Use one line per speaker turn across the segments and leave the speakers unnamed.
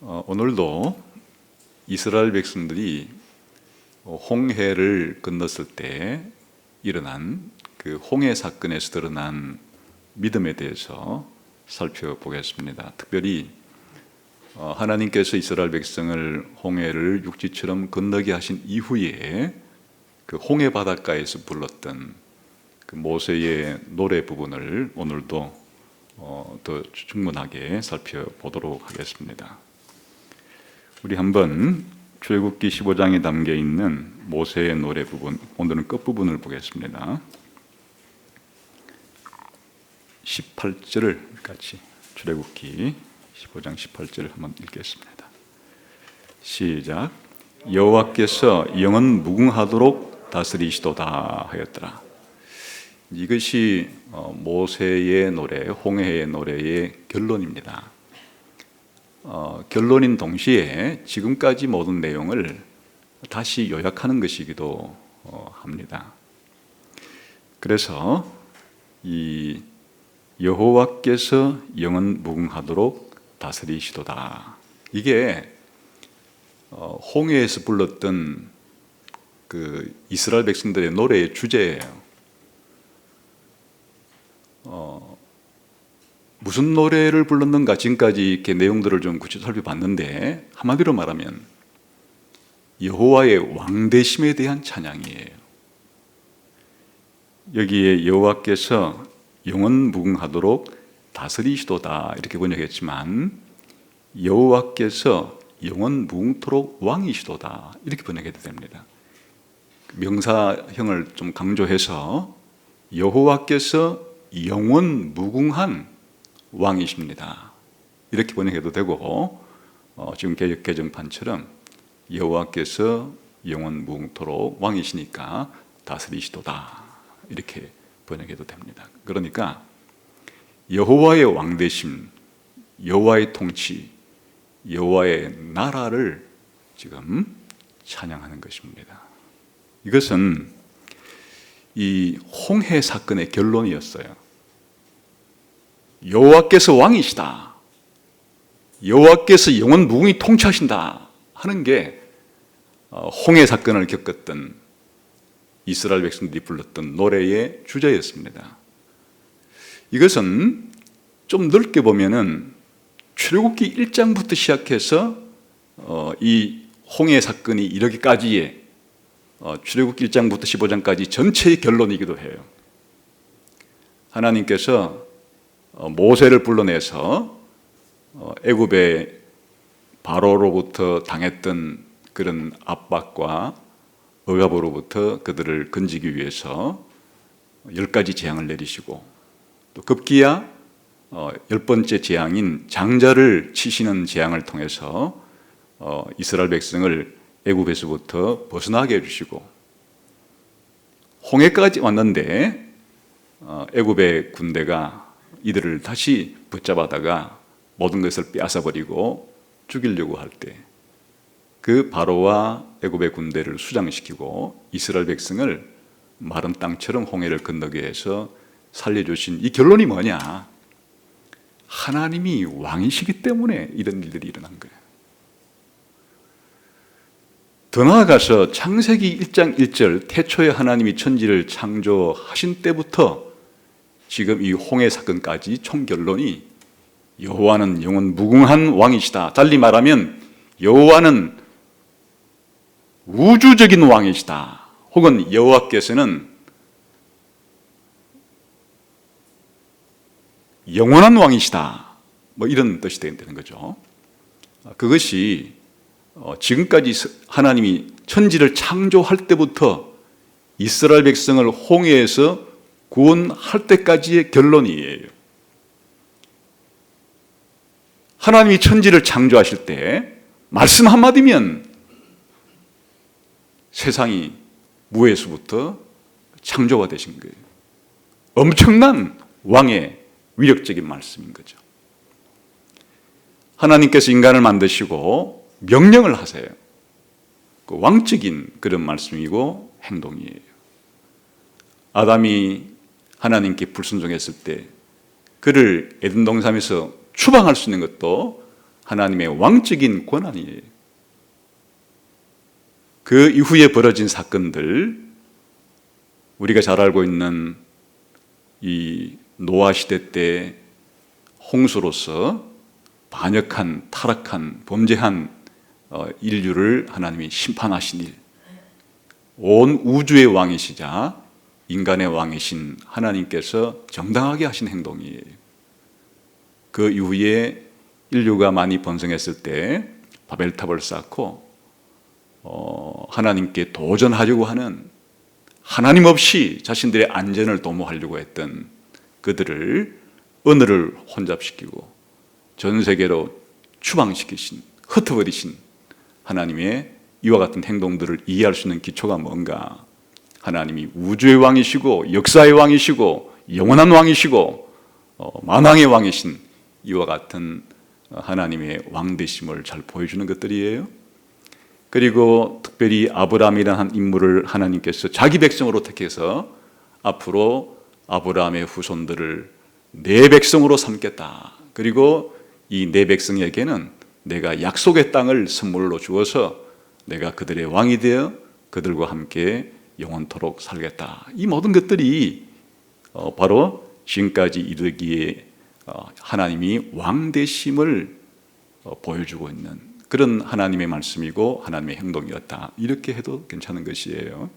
오늘도 이스라엘 백성들이 홍해를 건넜을 때 일어난 그 홍해 사건에서 드러난 믿음에 대해서 살펴보겠습니다. 특별히 하나님께서 이스라엘 백성을 홍해를 육지처럼 건너게 하신 이후에 그 홍해 바닷가에서 불렀던 그 모세의 노래 부분을 오늘도 더 충분하게 살펴보도록 하겠습니다. 우리 한번 출애굽기 15장에 담겨 있는 모세의 노래 부분, 오늘은 끝부분을 보겠습니다. 18절을 같이 출애굽기 15장 18절을 한번 읽겠습니다. 시작. 여호와께서 영은 무궁하도록 다스리시도다 하였더라. 이것이 모세의 노래, 홍해의 노래의 결론입니다. 결론인 동시에 지금까지 모든 내용을 다시 요약하는 것이기도 합니다. 그래서 이 여호와께서 영은 무궁하도록 다스리시도다, 이게 홍해에서 불렀던 그 이스라엘 백성들의 노래의 주제예요. 무슨 노래를 불렀는가 지금까지 이렇게 내용들을 좀 구체적으로 살펴봤는데, 한마디로 말하면 여호와의 왕되심에 대한 찬양이에요. 여기에 여호와께서 영원 무궁하도록 다스리시도다 이렇게 번역했지만, 여호와께서 영원 무궁토록 왕이시도다 이렇게 번역해도 됩니다. 명사형을 좀 강조해서 여호와께서 영원 무궁한 왕이십니다 이렇게 번역해도 되고, 지금 개정판처럼 여호와께서 영원 무궁토록 왕이시니까 다스리시도다 이렇게 번역해도 됩니다. 그러니까 여호와의 왕되심, 여호와의 통치, 여호와의 나라를 지금 찬양하는 것입니다. 이것은 이 홍해 사건의 결론이었어요. 여호와께서 왕이시다, 여호와께서 영원 무궁히 통치하신다 하는 게 홍해 사건을 겪었던 이스라엘 백성들이 불렀던 노래의 주제였습니다. 이것은 좀 넓게 보면은 출애굽기 1장부터 시작해서 이 홍해 사건이 이르기까지의 출애굽기 1장부터 15장까지 전체의 결론이기도 해요. 하나님께서 모세를 불러내서 애굽의 바로로부터 당했던 그런 압박과 억압으로부터 그들을 건지기 위해서 10가지 재앙을 내리시고, 또 급기야 10번째 재앙인 장자를 치시는 재앙을 통해서 이스라엘 백성을 애굽에서부터 벗어나게 해주시고, 홍해까지 왔는데 애굽의 군대가 이들을 다시 붙잡아다가 모든 것을 빼앗아버리고 죽이려고 할 때 그 바로와 애굽의 군대를 수장시키고 이스라엘 백성을 마른 땅처럼 홍해를 건너게 해서 살려주신 이 결론이 뭐냐? 하나님이 왕이시기 때문에 이런 일들이 일어난 거예요. 더 나아가서 창세기 1장 1절 태초에 하나님이 천지를 창조하신 때부터 지금 이 홍해 사건까지 총 결론이 여호와는 영원 무궁한 왕이시다. 달리 말하면 여호와는 우주적인 왕이시다. 혹은 여호와께서는 영원한 왕이시다. 뭐 이런 뜻이 되는 거죠. 그것이 지금까지 하나님이 천지를 창조할 때부터 이스라엘 백성을 홍해에서 구원할 때까지의 결론이에요. 하나님이 천지를 창조하실 때 말씀 한마디면 세상이 무에서부터 창조가 되신 거예요. 엄청난 왕의 위력적인 말씀인 거죠. 하나님께서 인간을 만드시고 명령을 하세요. 그 왕적인 그런 말씀이고 행동이에요. 아담이 하나님께 불순종했을 때 그를 에덴 동산에서 추방할 수 있는 것도 하나님의 왕적인 권한이에요. 그 이후에 벌어진 사건들, 우리가 잘 알고 있는 이 노아 시대 때 홍수로서 반역한, 타락한, 범죄한 인류를 하나님이 심판하신 일, 온 우주의 왕이시자 인간의 왕이신 하나님께서 정당하게 하신 행동이에요. 그 이후에 인류가 많이 번성했을 때 바벨탑을 쌓고 하나님께 도전하려고 하는, 하나님 없이 자신들의 안전을 도모하려고 했던 그들을 언어를 혼잡시키고 전 세계로 추방시키신, 흩어버리신 하나님의 이와 같은 행동들을 이해할 수 있는 기초가 뭔가? 하나님이 우주의 왕이시고 역사의 왕이시고 영원한 왕이시고 만왕의 왕이신 이와 같은 하나님의 왕되심을 잘 보여주는 것들이에요. 그리고 특별히 아브라함이라는 한 인물을 하나님께서 자기 백성으로 택해서 앞으로 아브라함의 후손들을 내 백성으로 삼겠다. 그리고 이 내 백성에게는 내가 약속의 땅을 선물로 주어서 내가 그들의 왕이 되어 그들과 함께 영원토록 살겠다. 이 모든 것들이 바로 지금까지 이르기에 하나님이 왕 되심을 보여주고 있는 그런 하나님의 말씀이고 하나님의 행동이었다. 이렇게 해도 괜찮은 것이에요.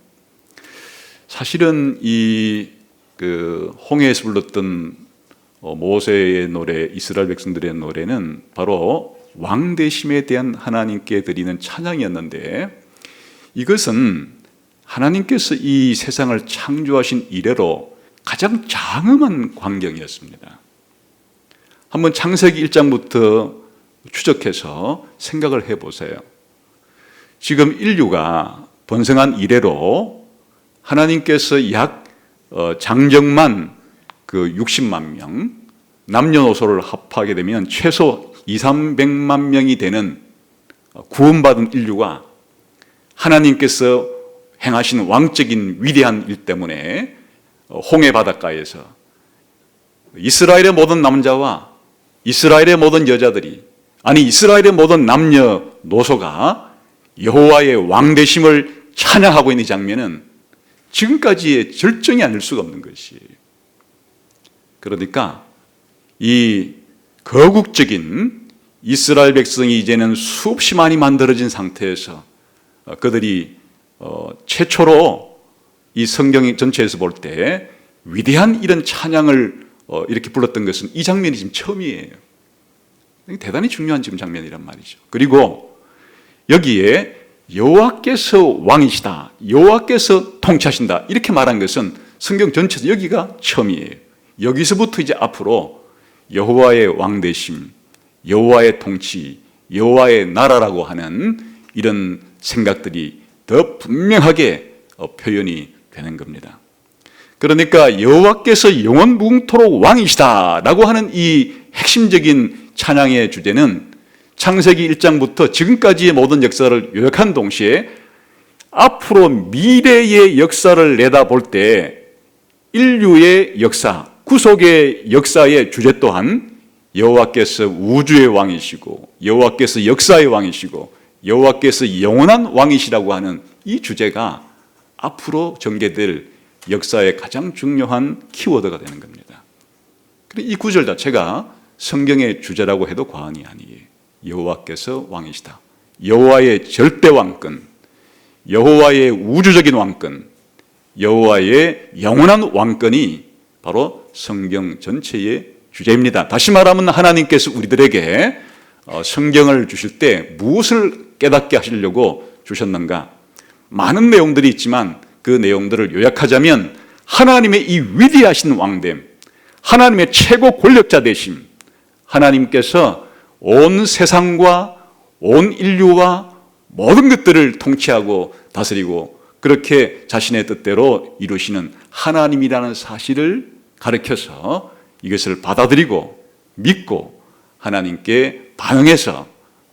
사실은 이 홍해에서 불렀던 모세의 노래, 이스라엘 백성들의 노래는 바로 왕 되심에 대한 하나님께 드리는 찬양이었는데, 이것은 하나님께서 이 세상을 창조하신 이래로 가장 장엄한 광경이었습니다. 한번 창세기 1장부터 추적해서 생각을 해보세요. 지금 인류가 번성한 이래로 하나님께서 약 장정만 60만 명, 남녀노소를 합하게 되면 최소 200~300만 명이 되는 구원받은 인류가 하나님께서 행하신 왕적인 위대한 일 때문에 홍해 바닷가에서 이스라엘의 모든 남자와 이스라엘의 모든 여자들이, 아니 이스라엘의 모든 남녀노소가 여호와의 왕되심을 찬양하고 있는 장면은 지금까지의 절정이 아닐 수가 없는 것이에요. 그러니까 이 거국적인 이스라엘 백성이 이제는 수없이 만들어진 상태에서 그들이 최초로 이 성경 전체에서 볼 때 위대한 이런 찬양을 이렇게 불렀던 것은 이 장면이 지금 처음이에요. 대단히 중요한 지금 장면이란 말이죠. 그리고 여기에 여호와께서 왕이시다, 여호와께서 통치하신다 이렇게 말한 것은 성경 전체에서 여기가 처음이에요. 여기서부터 이제 앞으로 여호와의 왕되심, 여호와의 통치, 여호와의 나라라고 하는 이런 생각들이 더 분명하게 표현이 되는 겁니다. 그러니까 여호와께서 영원 무궁토록 왕이시다라고 하는 이 핵심적인 찬양의 주제는 창세기 1장부터 지금까지의 모든 역사를 요약한 동시에 앞으로 미래의 역사를 내다볼 때 인류의 역사, 구속의 역사의 주제 또한 여호와께서 우주의 왕이시고 여호와께서 역사의 왕이시고 여호와께서 영원한 왕이시라고 하는 이 주제가 앞으로 전개될 역사의 가장 중요한 키워드가 되는 겁니다. 이 구절 자체가 성경의 주제라고 해도 과언이 아니에요. 여호와께서 왕이시다. 여호와의 절대 왕권, 여호와의 우주적인 왕권, 여호와의 영원한 왕권이 바로 성경 전체의 주제입니다. 다시 말하면 하나님께서 우리들에게 성경을 주실 때 무엇을 깨닫게 하시려고 주셨는가? 많은 내용들이 있지만 그 내용들을 요약하자면 하나님의 이 위대하신 왕됨, 하나님의 최고 권력자 되심, 하나님께서 온 세상과 온 인류와 모든 것들을 통치하고 다스리고 그렇게 자신의 뜻대로 이루시는 하나님이라는 사실을 가르쳐서 이것을 받아들이고 믿고 하나님께 반응해서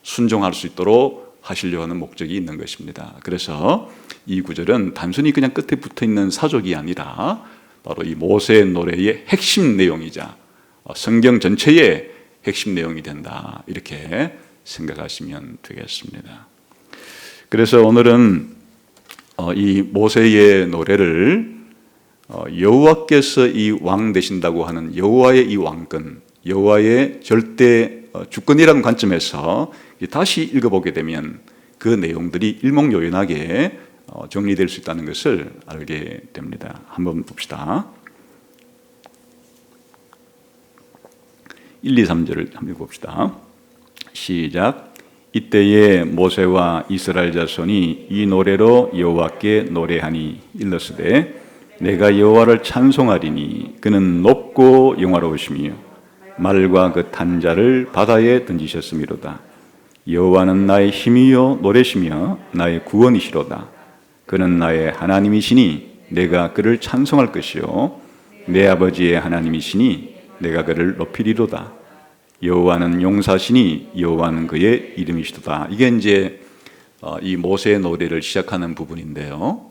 순종할 수 있도록 하시려 하는 목적이 있는 것입니다. 그래서 이 구절은 단순히 그냥 끝에 붙어있는 사족이 아니라 바로 이 모세의 노래의 핵심 내용이자 성경 전체의 핵심 내용이 된다. 이렇게 생각하시면 되겠습니다. 그래서 오늘은 이 모세의 노래를 여호와께서 이 왕 되신다고 하는 여호와의 이 왕권, 여호와의 절대 주권이라는 관점에서 다시 읽어보게 되면 그 내용들이 일목요연하게 정리될 수 있다는 것을 알게 됩니다. 한번 봅시다. 1, 2, 3절을 한번 봅시다. 시작. 이때에 모세와 이스라엘 자손이 이 노래로 여호와께 노래하니 일렀으되 내가 여호와를 찬송하리니 그는 높고 영화로우시며 말과 그 탄자를 바다에 던지셨음이로다. 여호와는 나의 힘이요 노래시며 나의 구원이시로다. 그는 나의 하나님이시니 내가 그를 찬송할 것이요 내 아버지의 하나님이시니 내가 그를 높이리로다. 여호와는 용사시니 여호와는 그의 이름이시도다. 이게 이제 이 모세의 노래를 시작하는 부분인데요.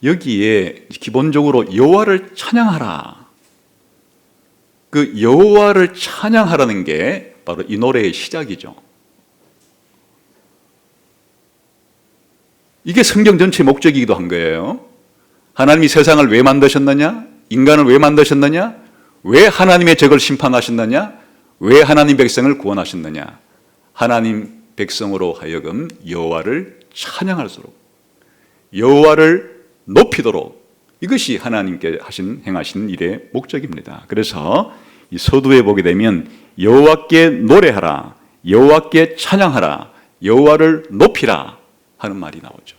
여기에 기본적으로 여호와를 찬양하라. 그 여호와를 찬양하라는 게 바로 이 노래의 시작이죠. 이게 성경 전체의 목적이기도 한 거예요. 하나님이 세상을 왜 만드셨느냐? 인간을 왜 만드셨느냐? 왜 하나님의 적을 심판하셨느냐? 왜 하나님 백성을 구원하셨느냐? 하나님 백성으로 하여금 여호와를 찬양할수록, 여호와를 높이도록, 이것이 하나님께 행하신 일의 목적입니다. 그래서 이 서두에 보게 되면 여호와께 노래하라, 여호와께 찬양하라, 여호와를 높이라 하는 말이 나오죠.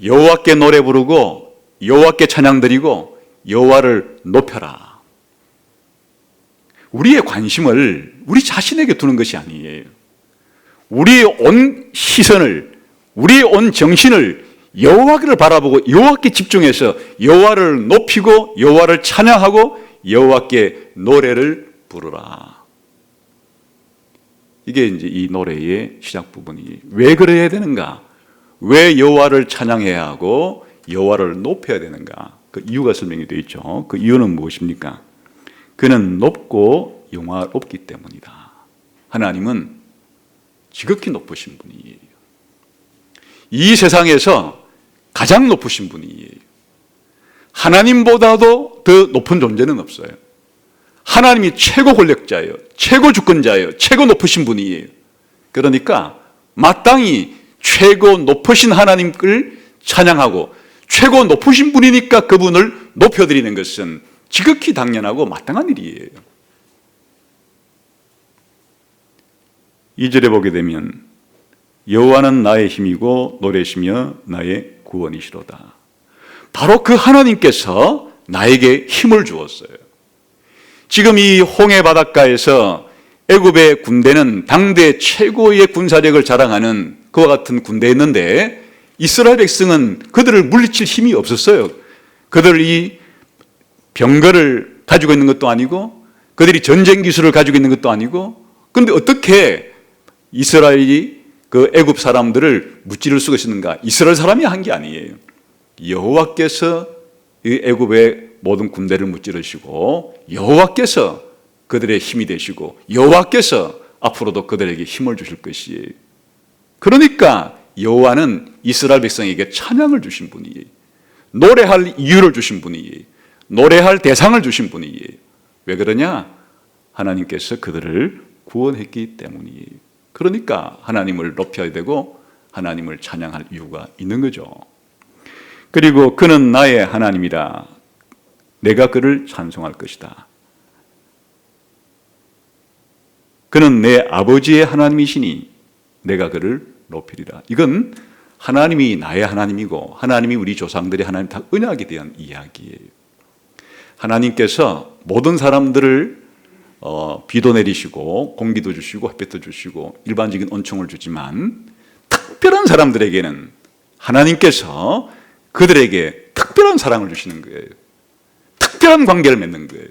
여호와께 노래 부르고 여호와께 찬양 드리고 여호와를 높여라. 우리의 관심을 우리 자신에게 두는 것이 아니에요. 우리의 온 시선을, 우리의 온 정신을 여호와를 바라보고 여호와께 집중해서 여호와를 높이고 여호와를 찬양하고 여호와께 노래를 부르라. 이게 이제 이 노래의 시작 부분이 왜 그래야 되는가? 왜 여호와를 찬양해야 하고 여호와를 높여야 되는가? 그 이유가 설명이 되어 있죠. 그 이유는 무엇입니까? 그는 높고 영화롭기 때문이다. 하나님은 지극히 높으신 분이에요. 이 세상에서 가장 높으신 분이에요. 하나님보다도 더 높은 존재는 없어요. 하나님이 최고 권력자예요. 최고 주권자예요. 최고 높으신 분이에요. 그러니까 마땅히 최고 높으신 하나님을 찬양하고 최고 높으신 분이니까 그분을 높여드리는 것은 지극히 당연하고 마땅한 일이에요. 2절에 보게 되면 여호와는 나의 힘이고 노래시며 나의 구원이시로다. 바로 그 하나님께서 나에게 힘을 주었어요. 지금 이 홍해 바닷가에서 애굽의 군대는 당대 최고의 군사력을 자랑하는 그와 같은 군대였는데 이스라엘 백성은 그들을 물리칠 힘이 없었어요. 그들이 병거를 가지고 있는 것도 아니고 그들이 전쟁 기술을 가지고 있는 것도 아니고, 그런데 어떻게 이스라엘이 그 애굽 사람들을 무찌를 수가 있었는가? 이스라엘 사람이 한 게 아니에요. 여호와께서 이 애굽의 모든 군대를 무찌르시고 여호와께서 그들의 힘이 되시고 여호와께서 앞으로도 그들에게 힘을 주실 것이에요. 그러니까 여호와는 이스라엘 백성에게 찬양을 주신 분이에요. 노래할 이유를 주신 분이에요. 노래할 대상을 주신 분이에요. 왜 그러냐? 하나님께서 그들을 구원했기 때문이에요. 그러니까 하나님을 높여야 되고 하나님을 찬양할 이유가 있는 거죠. 그리고 그는 나의 하나님이라 내가 그를 찬송할 것이다. 그는 내 아버지의 하나님이시니 내가 그를 높이리라. 이건 하나님이 나의 하나님이고 하나님이 우리 조상들의 하나님, 다 언약에 대한 이야기예요. 하나님께서 모든 사람들을 비도 내리시고 공기도 주시고 햇볕도 주시고 일반적인 온총을 주지만 특별한 사람들에게는 하나님께서 그들에게 특별한 사랑을 주시는 거예요. 특별한 관계를 맺는 거예요.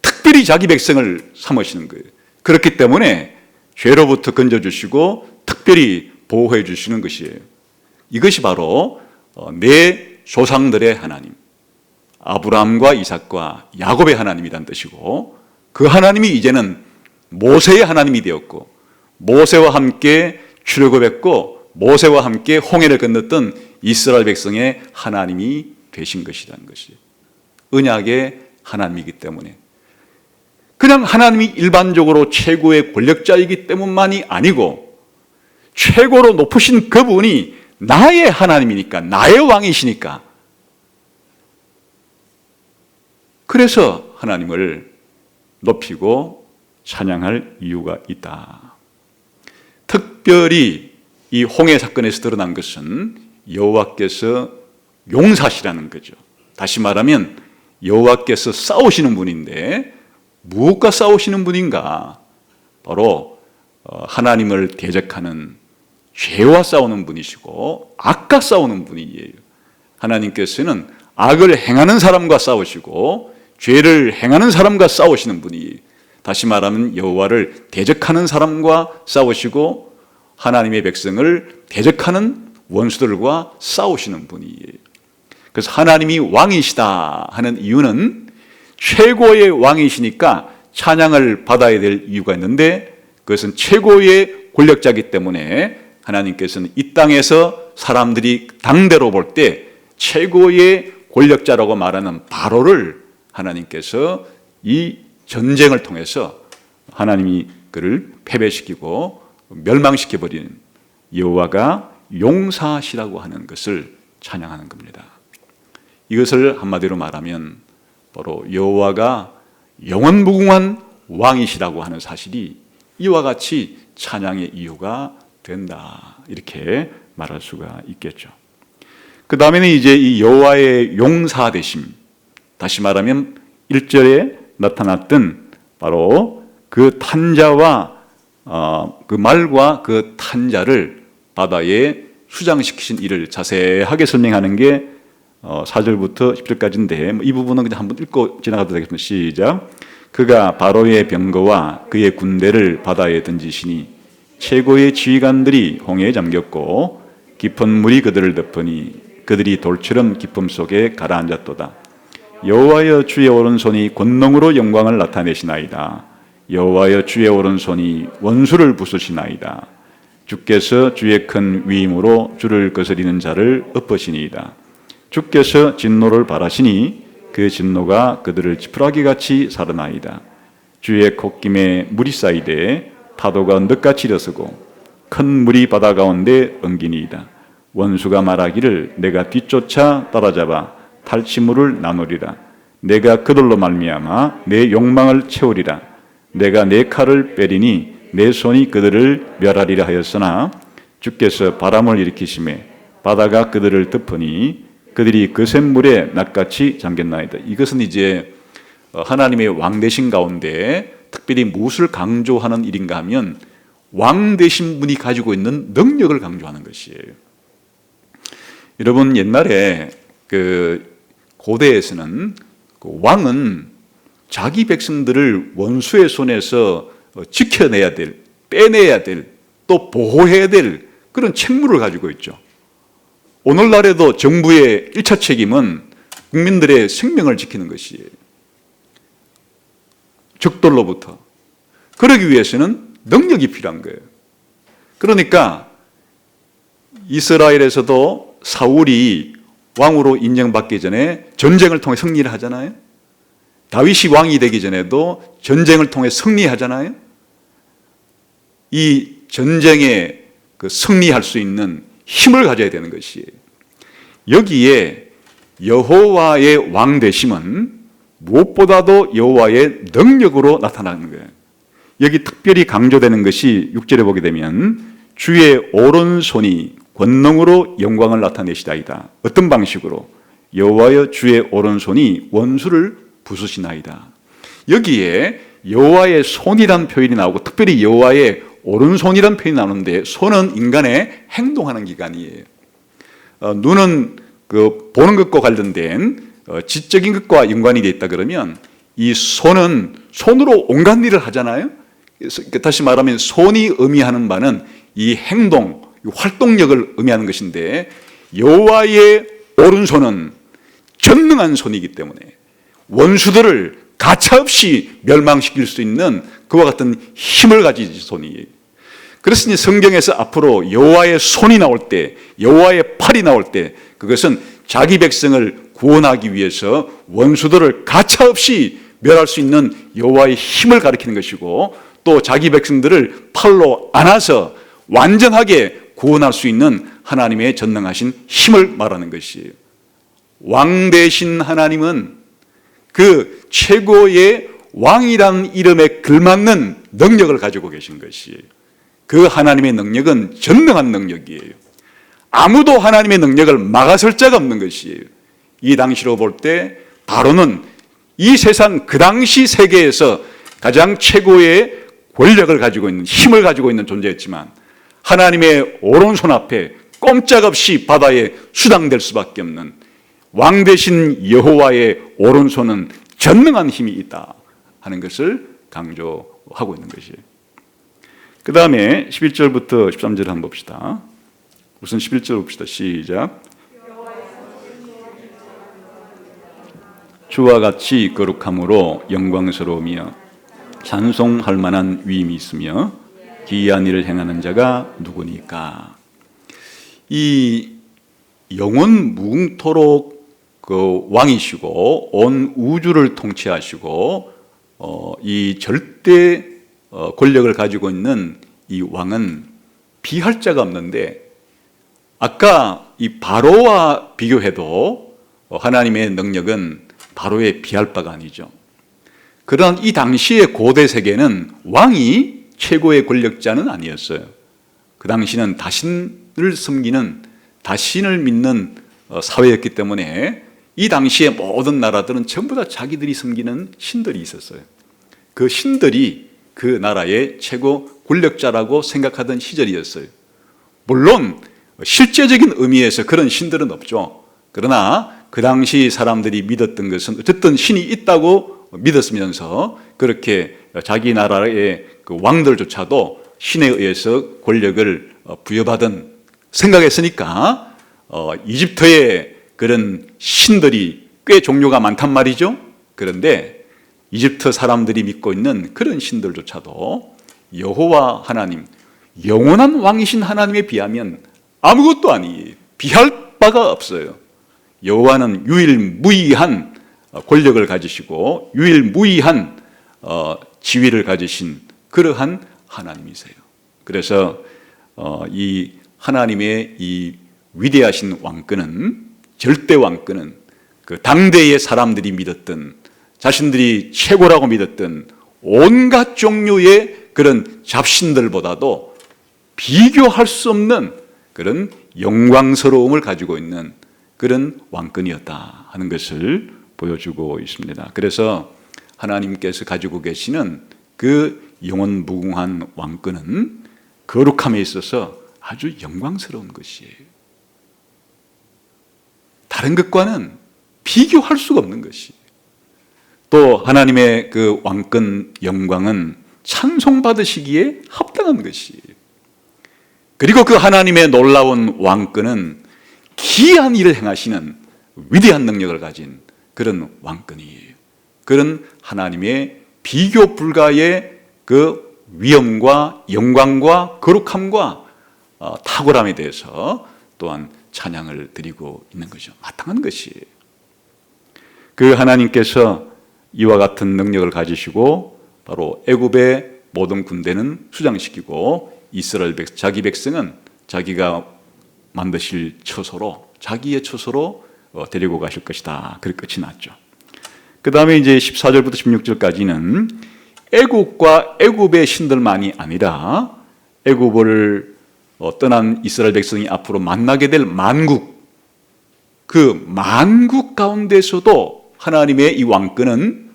특별히 자기 백성을 삼으시는 거예요. 그렇기 때문에 죄로부터 건져주시고 특별히 보호해 주시는 것이에요. 이것이 바로 내 조상들의 하나님, 아브라함과 이삭과 야곱의 하나님이란 뜻이고, 그 하나님이 이제는 모세의 하나님이 되었고, 모세와 함께 출애굽했고, 모세와 함께 홍해를 건넜던 이스라엘 백성의 하나님이 되신 것이라는 것이 언약의 하나님이기 때문에, 그냥 하나님이 일반적으로 최고의 권력자이기 때문만이 아니고 최고로 높으신 그분이 나의 하나님이니까, 나의 왕이시니까, 그래서 하나님을 높이고 찬양할 이유가 있다. 특별히 이 홍해 사건에서 드러난 것은 여호와께서 용사시라는 거죠. 다시 말하면 여호와께서 싸우시는 분인데, 무엇과 싸우시는 분인가? 바로 하나님을 대적하는 죄와 싸우는 분이시고 악과 싸우는 분이에요. 하나님께서는 악을 행하는 사람과 싸우시고 죄를 행하는 사람과 싸우시는 분이에요. 다시 말하면 여호와를 대적하는 사람과 싸우시고 하나님의 백성을 대적하는 원수들과 싸우시는 분이에요. 그래서 하나님이 왕이시다 하는 이유는 최고의 왕이시니까 찬양을 받아야 될 이유가 있는데, 그것은 최고의 권력자이기 때문에 하나님께서는 이 땅에서 사람들이 당대로 볼 때 최고의 권력자라고 말하는 바로를 하나님께서 이 전쟁을 통해서 하나님이 그를 패배시키고 멸망시켜버리는 여호와가 용사시라고 하는 것을 찬양하는 겁니다. 이것을 한마디로 말하면 바로 여호와가 영원무궁한 왕이시라고 하는 사실이 이와 같이 찬양의 이유가 된다, 이렇게 말할 수가 있겠죠. 그 다음에는 이제 이 여호와의 용사되심, 다시 말하면 1절에 나타났던 바로 그 탄자와 그 말과 그 탄자를 바다에 수장시키신 일을 자세하게 설명하는 게 4절부터 10절까지인데 이 부분은 그냥 한번 읽고 지나가도 되겠습니다. 시작. 그가 바로의 병거와 그의 군대를 바다에 던지시니 최고의 지휘관들이 홍해에 잠겼고 깊은 물이 그들을 덮으니 그들이 돌처럼 깊음 속에 가라앉았도다. 여호와여 주의 오른손이 권능으로 영광을 나타내시나이다. 여호와여 주의 오른손이 원수를 부수시나이다. 주께서 주의 큰 위임으로 주를 거스리는 자를 엎으시니이다. 주께서 진노를 발하시니 그 진노가 그들을 지푸라기같이 살아나이다. 주의 콧김에 물이 쌓이되 파도가 늑같이 일어서고 큰 물이 바다 가운데 엉기니이다. 원수가 말하기를 내가 뒤쫓아 따라잡아 탈취물을 나누리라. 내가 그들로 말미암아 내 욕망을 채우리라. 내가 내 칼을 빼리니 내 손이 그들을 멸하리라 하였으나 주께서 바람을 일으키심에 바다가 그들을 덮으니 그들이 거센 물에 낫같이 잠겼나이다. 이것은 이제 하나님의 왕 되신 가운데 특별히 무엇을 강조하는 일인가 하면 왕 되신 분이 가지고 있는 능력을 강조하는 것이에요. 여러분, 옛날에 그 고대에서는 그 왕은 자기 백성들을 원수의 손에서 지켜내야 될, 빼내야 될, 또 보호해야 될 그런 책무를 가지고 있죠. 오늘날에도 정부의 1차 책임은 국민들의 생명을 지키는 것이에요. 적들로부터. 그러기 위해서는 능력이 필요한 거예요. 그러니까 이스라엘에서도 사울이 왕으로 인정받기 전에 전쟁을 통해 승리를 하잖아요. 다윗이 왕이 되기 전에도 전쟁을 통해 승리하잖아요. 이 전쟁에 그 승리할 수 있는 힘을 가져야 되는 것이에요. 여기에 여호와의 왕 되심은 무엇보다도 여호와의 능력으로 나타나는 거예요. 여기 특별히 강조되는 것이 6절에 보게 되면 주의 오른손이 권능으로 영광을 나타내시다이다. 어떤 방식으로? 여호와여 주의 오른손이 원수를 부수시나이다. 여기에 여호와의 손이란 표현이 나오고 특별히 여호와의 오른손이란 표현이 나오는데, 손은 인간의 행동하는 기관이에요. 눈은 그 보는 것과 관련된 지적인 것과 연관이 되어 있다 그러면 이 손은 손으로 온갖 일을 하잖아요. 다시 말하면 손이 의미하는 바는 이 행동, 활동력을 의미하는 것인데, 여호와의 오른손은 전능한 손이기 때문에 원수들을 가차없이 멸망시킬 수 있는 그와 같은 힘을 가진 손이에요. 그렇으니 성경에서 앞으로 여호와의 손이 나올 때, 여호와의 팔이 나올 때, 그것은 자기 백성을 구원하기 위해서 원수들을 가차없이 멸할 수 있는 여호와의 힘을 가리키는 것이고, 또 자기 백성들을 팔로 안아서 완전하게 구원할 수 있는 하나님의 전능하신 힘을 말하는 것이에요. 왕 되신 하나님은 그 최고의 왕이라는 이름에 걸맞는 능력을 가지고 계신 것이에요. 그 하나님의 능력은 전능한 능력이에요. 아무도 하나님의 능력을 막아설 자가 없는 것이에요. 이 당시로 볼 때 바로는 이 세상 그 당시 세계에서 가장 최고의 권력을 가지고 있는, 힘을 가지고 있는 존재였지만 하나님의 오른손 앞에 꼼짝없이 바다에 수당될 수밖에 없는 왕 되신 여호와의 오른손은 전능한 힘이 있다 하는 것을 강조하고 있는 것이에요. 그 다음에 11절부터 13절 한번 봅시다. 우선 11절 봅시다. 시작. 주와 같이 거룩함으로 영광스러우며 찬송할 만한 위임이 있으며 기이한 일을 행하는 자가 누구니까. 이 영원 무궁토록 그 왕이시고 온 우주를 통치하시고 이 절대 권력을 가지고 있는 이 왕은 비할 자가 없는데, 아까 이 바로와 비교해도 하나님의 능력은 바로에 비할 바가 아니죠. 그러나 이 당시의 고대 세계는 왕이 최고의 권력자는 아니었어요. 그 당시는 다신을 섬기는, 다신을 믿는 사회였기 때문에 이 당시의 모든 나라들은 전부 다 자기들이 섬기는 신들이 있었어요. 그 신들이 그 나라의 최고 권력자라고 생각하던 시절이었어요. 물론 실제적인 의미에서 그런 신들은 없죠. 그러나 그 당시 사람들이 믿었던 것은 어쨌든 신이 있다고 믿었으면서 그렇게 자기 나라의 그 왕들조차도 신에 의해서 권력을 부여받은 생각했으니까 이집트의 그런 신들이 꽤 종류가 많단 말이죠. 그런데 이집트 사람들이 믿고 있는 그런 신들조차도 여호와 하나님, 영원한 왕이신 하나님에 비하면 아무것도 아니에요. 비할 바가 없어요. 여호와는 유일무이한 권력을 가지시고 유일무이한 지위를 가지신 그러한 하나님이세요. 그래서 이 하나님의 이 위대하신 왕권은, 절대 왕권은 그 당대의 사람들이 믿었던, 자신들이 최고라고 믿었던 온갖 종류의 그런 잡신들보다도 비교할 수 없는 그런 영광스러움을 가지고 있는 그런 왕권이었다 하는 것을 보여주고 있습니다. 그래서 하나님께서 가지고 계시는 그 영원 무궁한 왕권은 거룩함에 있어서 아주 영광스러운 것이에요. 다른 것과는 비교할 수가 없는 것이에요. 또 하나님의 그 왕권 영광은 찬송받으시기에 합당한 것이에요. 그리고 그 하나님의 놀라운 왕권은 기이한 일을 행하시는 위대한 능력을 가진 그런 왕권이에요. 그런 하나님의 비교 불가의 그 위엄과 영광과 거룩함과 탁월함에 대해서 또한 찬양을 드리고 있는 거죠. 마땅한 것이에요. 그 하나님께서 이와 같은 능력을 가지시고 바로 애굽의 모든 군대는 수장시키고 이스라엘 자기 백성은 자기가 만드실 처소로, 자기의 처소로 데리고 가실 것이다. 그렇게 끝이 났죠. 그 다음에 이제 14절부터 16절까지는 애굽과 애굽의 신들만이 아니라 애굽을 떠난 이스라엘 백성이 앞으로 만나게 될 만국, 그 만국 가운데서도 하나님의 이 왕권은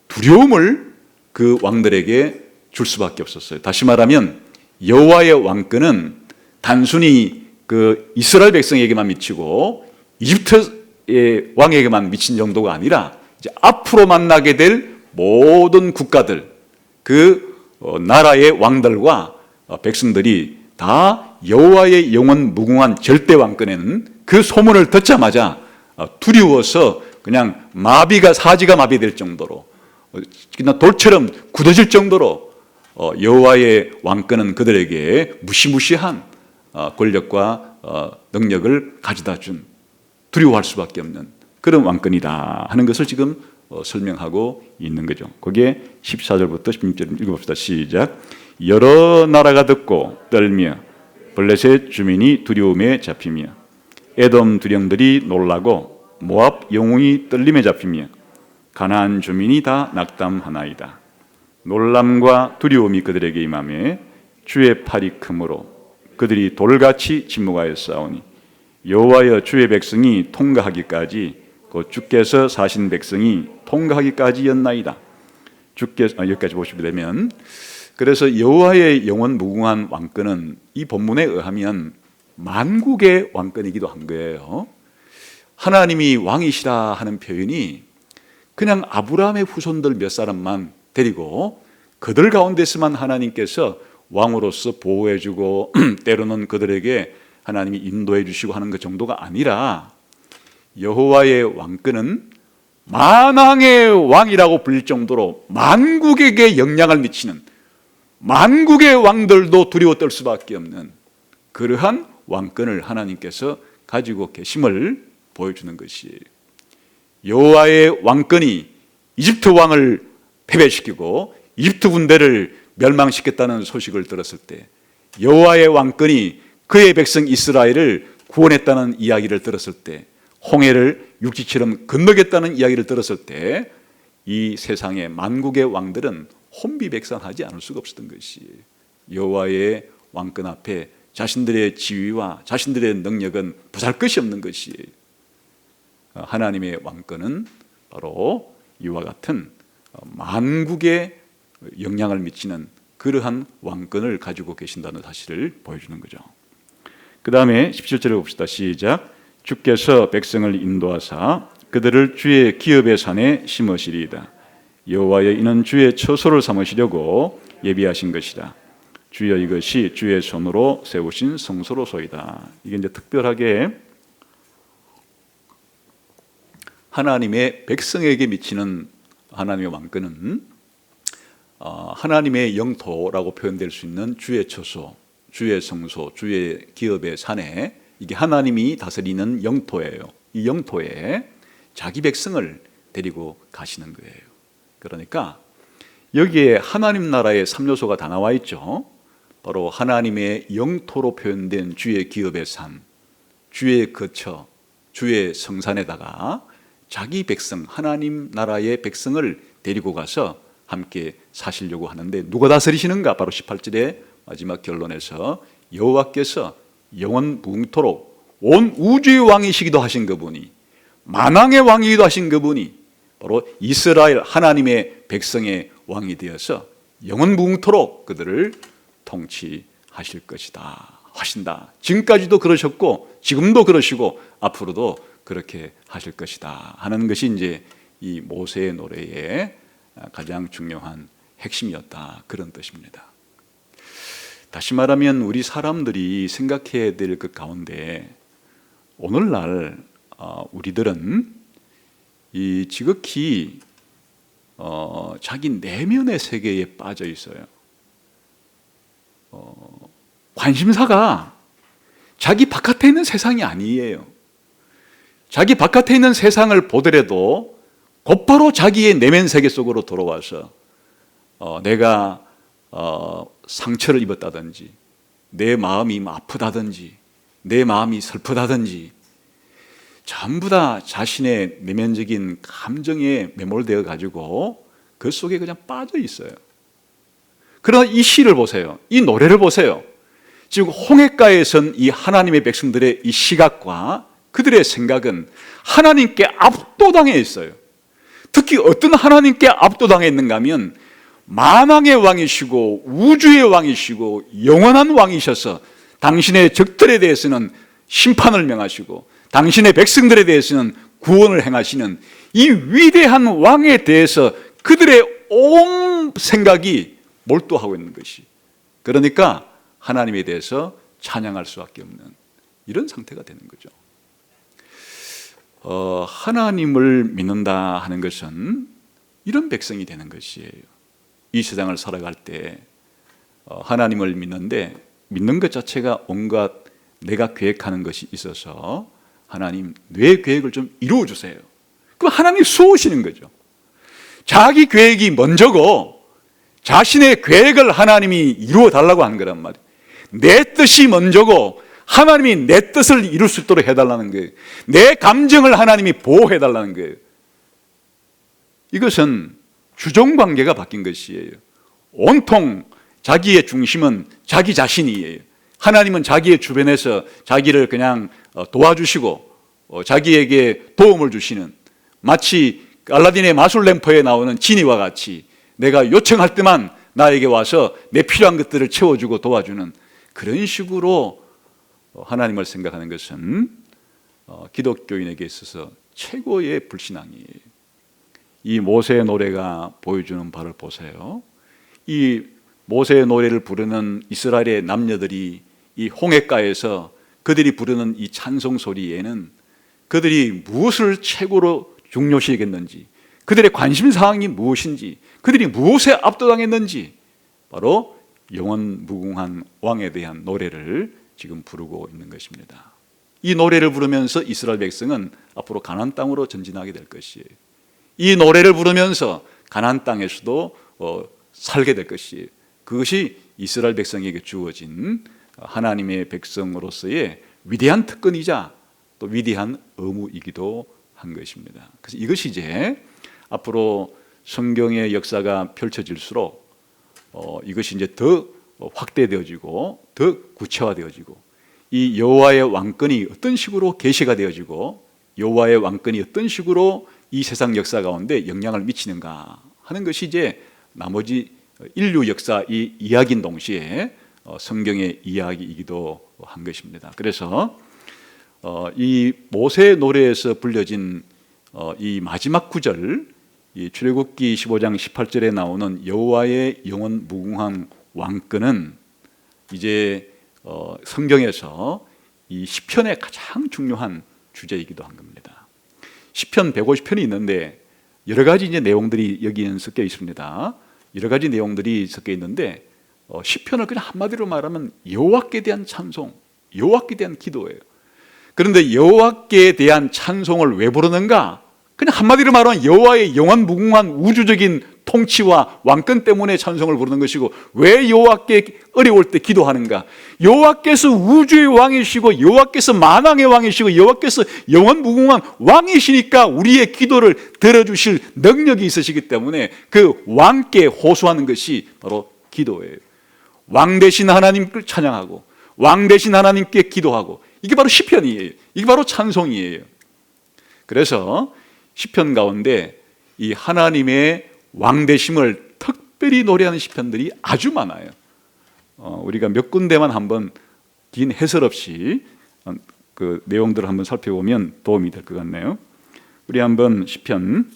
두려움을 그 왕들에게 줄 수밖에 없었어요. 다시 말하면 여호와의 왕권은 단순히 그 이스라엘 백성에게만 미치고 이집트의 왕에게만 미친 정도가 아니라 이제 앞으로 만나게 될 모든 국가들, 그 나라의 왕들과 백성들이 다 여호와의 영원 무궁한 절대 왕권에는 그 소문을 듣자마자 두려워서 그냥 사지가 마비될 정도로, 그냥 돌처럼 굳어질 정도로 여호와의 왕권은 그들에게 무시무시한 권력과 능력을 가져다 준, 두려워할 수밖에 없는 그런 왕권이다 하는 것을 지금 설명하고 있는 거죠. 거기에 14절부터 16절 읽어봅시다. 시작. 여러 나라가 듣고 떨며 블레셋 주민이 두려움에 잡히며 에돔 두령들이 놀라고 모압 영웅이 떨림에 잡히며 가나안 주민이 다 낙담하나이다. 놀람과 두려움이 그들에게 임하며 주의 팔이 크므로 그들이 돌같이 침묵하였사오니 여호와여 주의 백성이 통과하기까지 곧 주께서 사신 백성이 통과하기까지였나이다. 주께서 여기까지 보시게 되면, 그래서 여호와의 영원 무궁한 왕권은 이 본문에 의하면 만국의 왕권이기도 한 거예요. 하나님이 왕이시라 하는 표현이 그냥 아브라함의 후손들 몇 사람만 데리고 그들 가운데서만 하나님께서 왕으로서 보호해주고 때로는 그들에게 하나님이 인도해 주시고 하는 것 정도가 아니라, 여호와의 왕권은 만왕의 왕이라고 불릴 정도로 만국에게 영향을 미치는, 만국의 왕들도 두려워 떨 수밖에 없는 그러한 왕권을 하나님께서 가지고 계심을 보여주는 것이에요. 여호와의 왕권이 이집트 왕을 패배시키고 이집트 군대를 멸망시켰다는 소식을 들었을 때, 여호와의 왕권이 그의 백성 이스라엘을 구원했다는 이야기를 들었을 때, 홍해를 육지처럼 건너겠다는 이야기를 들었을 때, 이 세상의 만국의 왕들은 혼비백산하지 않을 수가 없었던 것이에요. 여호와의 왕권 앞에 자신들의 지위와 자신들의 능력은 부살 것이 없는 것이에요. 하나님의 왕권은 바로 이와 같은 만국에 영향을 미치는 그러한 왕권을 가지고 계신다는 사실을 보여주는 거죠. 그 다음에 17절에 봅시다. 시작. 주께서 백성을 인도하사 그들을 주의 기업의 산에 심으시리이다. 여호와여 이는 주의 처소를 삼으시려고 예비하신 것이다. 주여 이것이 주의 손으로 세우신 성소로소이다. 이게 이제 특별하게 하나님의 백성에게 미치는 하나님의 왕권은 하나님의 영토라고 표현될 수 있는 주의 처소, 주의 성소, 주의 기업의 산에, 이게 하나님이 다스리는 영토예요. 이 영토에 자기 백성을 데리고 가시는 거예요. 그러니까 여기에 하나님 나라의 3요소가 다 나와 있죠. 바로 하나님의 영토로 표현된 주의 기업의 산, 주의 거처, 주의 성산에다가 자기 백성, 하나님 나라의 백성을 데리고 가서 함께 사시려고 하는데, 누가 다스리시는가? 바로 18절의 마지막 결론에서 여호와께서 영원 무궁토록 온 우주의 왕이시기도 하신 그분이, 만왕의 왕이기도 하신 그분이 바로 이스라엘 하나님의 백성의 왕이 되어서 영원 무궁토록 그들을 통치하실 것이다 하신다. 지금까지도 그러셨고 지금도 그러시고 앞으로도 그렇게 하실 것이다 하는 것이 이제 이 모세의 노래의 가장 중요한 핵심이었다, 그런 뜻입니다. 다시 말하면 우리 사람들이 생각해야 될 것 가운데, 오늘날 우리들은 이 지극히 자기 내면의 세계에 빠져 있어요. 관심사가 자기 바깥에 있는 세상이 아니에요. 자기 바깥에 있는 세상을 보더라도 곧바로 자기의 내면 세계 속으로 돌아와서 내가 상처를 입었다든지, 내 마음이 아프다든지, 내 마음이 슬프다든지 전부 다 자신의 내면적인 감정에 매몰되어 가지고 그 속에 그냥 빠져 있어요. 그러나 이 시를 보세요. 이 노래를 보세요. 지금 홍해가에 선 이 하나님의 백성들의 이 시각과 그들의 생각은 하나님께 압도당해 있어요. 특히 어떤 하나님께 압도당해 있는가 하면, 만왕의 왕이시고 우주의 왕이시고 영원한 왕이셔서 당신의 적들에 대해서는 심판을 명하시고 당신의 백성들에 대해서는 구원을 행하시는 이 위대한 왕에 대해서 그들의 온 생각이 몰두하고 있는 것이, 그러니까 하나님에 대해서 찬양할 수밖에 없는 이런 상태가 되는 거죠. 하나님을 믿는다 하는 것은 이런 백성이 되는 것이에요. 이 세상을 살아갈 때 하나님을 믿는데 믿는 것 자체가 온갖 내가 계획하는 것이 있어서 하나님 내 계획을 좀 이루어 주세요. 그럼 하나님 쏘시는 거죠. 자기 계획이 먼저고 자신의 계획을 하나님이 이루어 달라고 하는 거란 말이에요. 내 뜻이 먼저고 하나님이 내 뜻을 이룰 수 있도록 해달라는 거예요. 내 감정을 하나님이 보호해 달라는 거예요. 이것은 주종관계가 바뀐 것이에요. 온통 자기의 중심은 자기 자신이에요. 하나님은 자기의 주변에서 자기를 그냥 도와주시고 자기에게 도움을 주시는, 마치 알라딘의 마술램프에 나오는 지니와 같이 내가 요청할 때만 나에게 와서 내 필요한 것들을 채워주고 도와주는 그런 식으로 하나님을 생각하는 것은 기독교인에게 있어서 최고의 불신앙이에요. 이 모세의 노래가 보여주는 바를 보세요. 이 모세의 노래를 부르는 이스라엘의 남녀들이 이 홍해가에서 그들이 부르는 이 찬송 소리에는 그들이 무엇을 최고로 중요시 여겼는지, 그들의 관심사항이 무엇인지, 그들이 무엇에 압도당했는지, 바로 영원 무궁한 왕에 대한 노래를 지금 부르고 있는 것입니다. 이 노래를 부르면서 이스라엘 백성은 앞으로 가나안 땅으로 전진하게 될 것이에요. 이 노래를 부르면서 가나안 땅에서도 살게 될 것이에요. 그것이 이스라엘 백성에게 주어진 하나님의 백성으로서의 위대한 특권이자 또 위대한 의무이기도 한 것입니다. 그래서 이것이 이제 앞으로 성경의 역사가 펼쳐질수록 이것이 이제 더 확대되어지고 더 구체화되어지고, 이 여호와의 왕권이 어떤 식으로 계시가 되어지고 여호와의 왕권이 어떤 식으로 이 세상 역사 가운데 영향을 미치는가 하는 것이 이제 나머지 인류 역사 이 이야기인 동시에 성경의 이야기이기도 한 것입니다. 그래서 이 모세의 노래에서 불려진 이 마지막 구절, 이 출애굽기 15장 18절에 나오는 여호와의 영원 무궁한 왕권은 이제 성경에서 이 시편의 가장 중요한 주제이기도 한 겁니다. 시편 150편이 있는데 여러 가지 이제 내용들이 여기는 섞여 있습니다. 여러 가지 내용들이 섞여 있는데 시편을 그냥 한마디로 말하면 여호와께 대한 찬송, 여호와께 대한 기도예요. 그런데 여호와께 대한 찬송을 왜 부르는가? 그냥 한마디로 말하면 여호와의 영원 무궁한 우주적인 통치와 왕권 때문에 찬송을 부르는 것이고, 왜 여호와께 어려울 때 기도하는가? 여호와께서 우주의 왕이시고 여호와께서 만왕의 왕이시고 여호와께서 영원 무궁한 왕이시니까 우리의 기도를 들어주실 능력이 있으시기 때문에 그 왕께 호소하는 것이 바로 기도예요. 왕 되신 하나님을 찬양하고 왕 되신 하나님께 기도하고, 이게 바로 시편이에요. 이게 바로 찬송이에요. 그래서 시편 가운데 이 하나님의 왕되심을 특별히 노래하는 시편들이 아주 많아요. 우리가 몇 군데만 한번 긴 해설 없이 그 내용들을 한번 살펴보면 도움이 될 것 같네요. 우리 한번 시편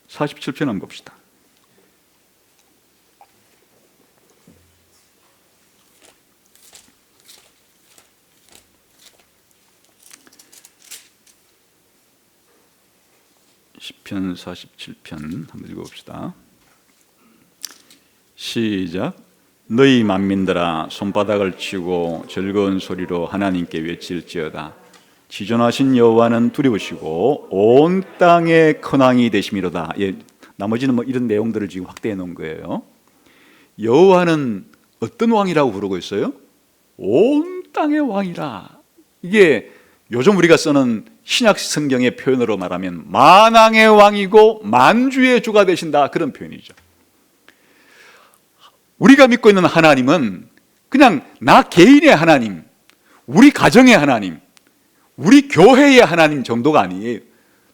47편 한번 봅시다. 시편 47편 한번 읽어봅시다. 시작. 너희 만민들아 손바닥을 치고 즐거운 소리로 하나님께 외칠지어다. 지존하신 여호와는 두려우시고 온 땅의 근왕이 되심이로다. 예, 나머지는 뭐 이런 내용들을 지금 확대해 놓은 거예요. 여호와는 어떤 왕이라고 부르고 있어요? 온 땅의 왕이라. 이게 요즘 우리가 쓰는 신약 성경의 표현으로 말하면 만왕의 왕이고 만주의 주가 되신다, 그런 표현이죠. 우리가 믿고 있는 하나님은 그냥 나 개인의 하나님, 우리 가정의 하나님, 우리 교회의 하나님 정도가 아니에요.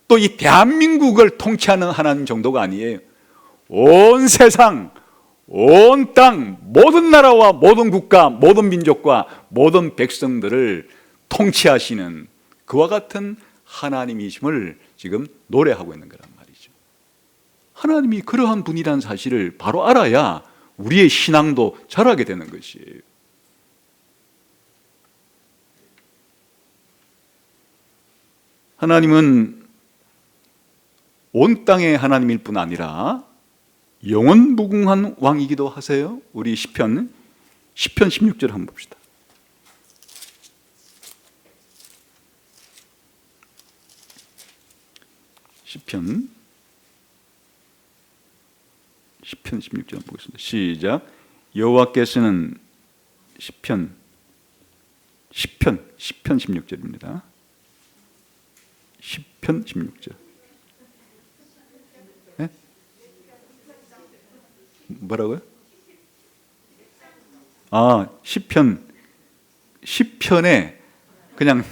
또 이 대한민국을 통치하는 하나님 정도가 아니에요. 온 세상, 온 땅, 모든 나라와 모든 국가, 모든 민족과 모든 백성들을 통치하시는 그와 같은 하나님이심을 지금 노래하고 있는 거란 말이죠. 하나님이 그러한 분이라는 사실을 바로 알아야 우리의 신앙도 자라게 되는 것이에요. 하나님은 온 땅의 하나님일 뿐 아니라 영원무궁한 왕이기도 하세요. 우리 시편 16절 한번 봅시다. 시편 16절 한번 보겠습니다. 시작. 여호와께서는 시편 16절입니다. 시편 16절. 네? 뭐라고요? 시편에 그냥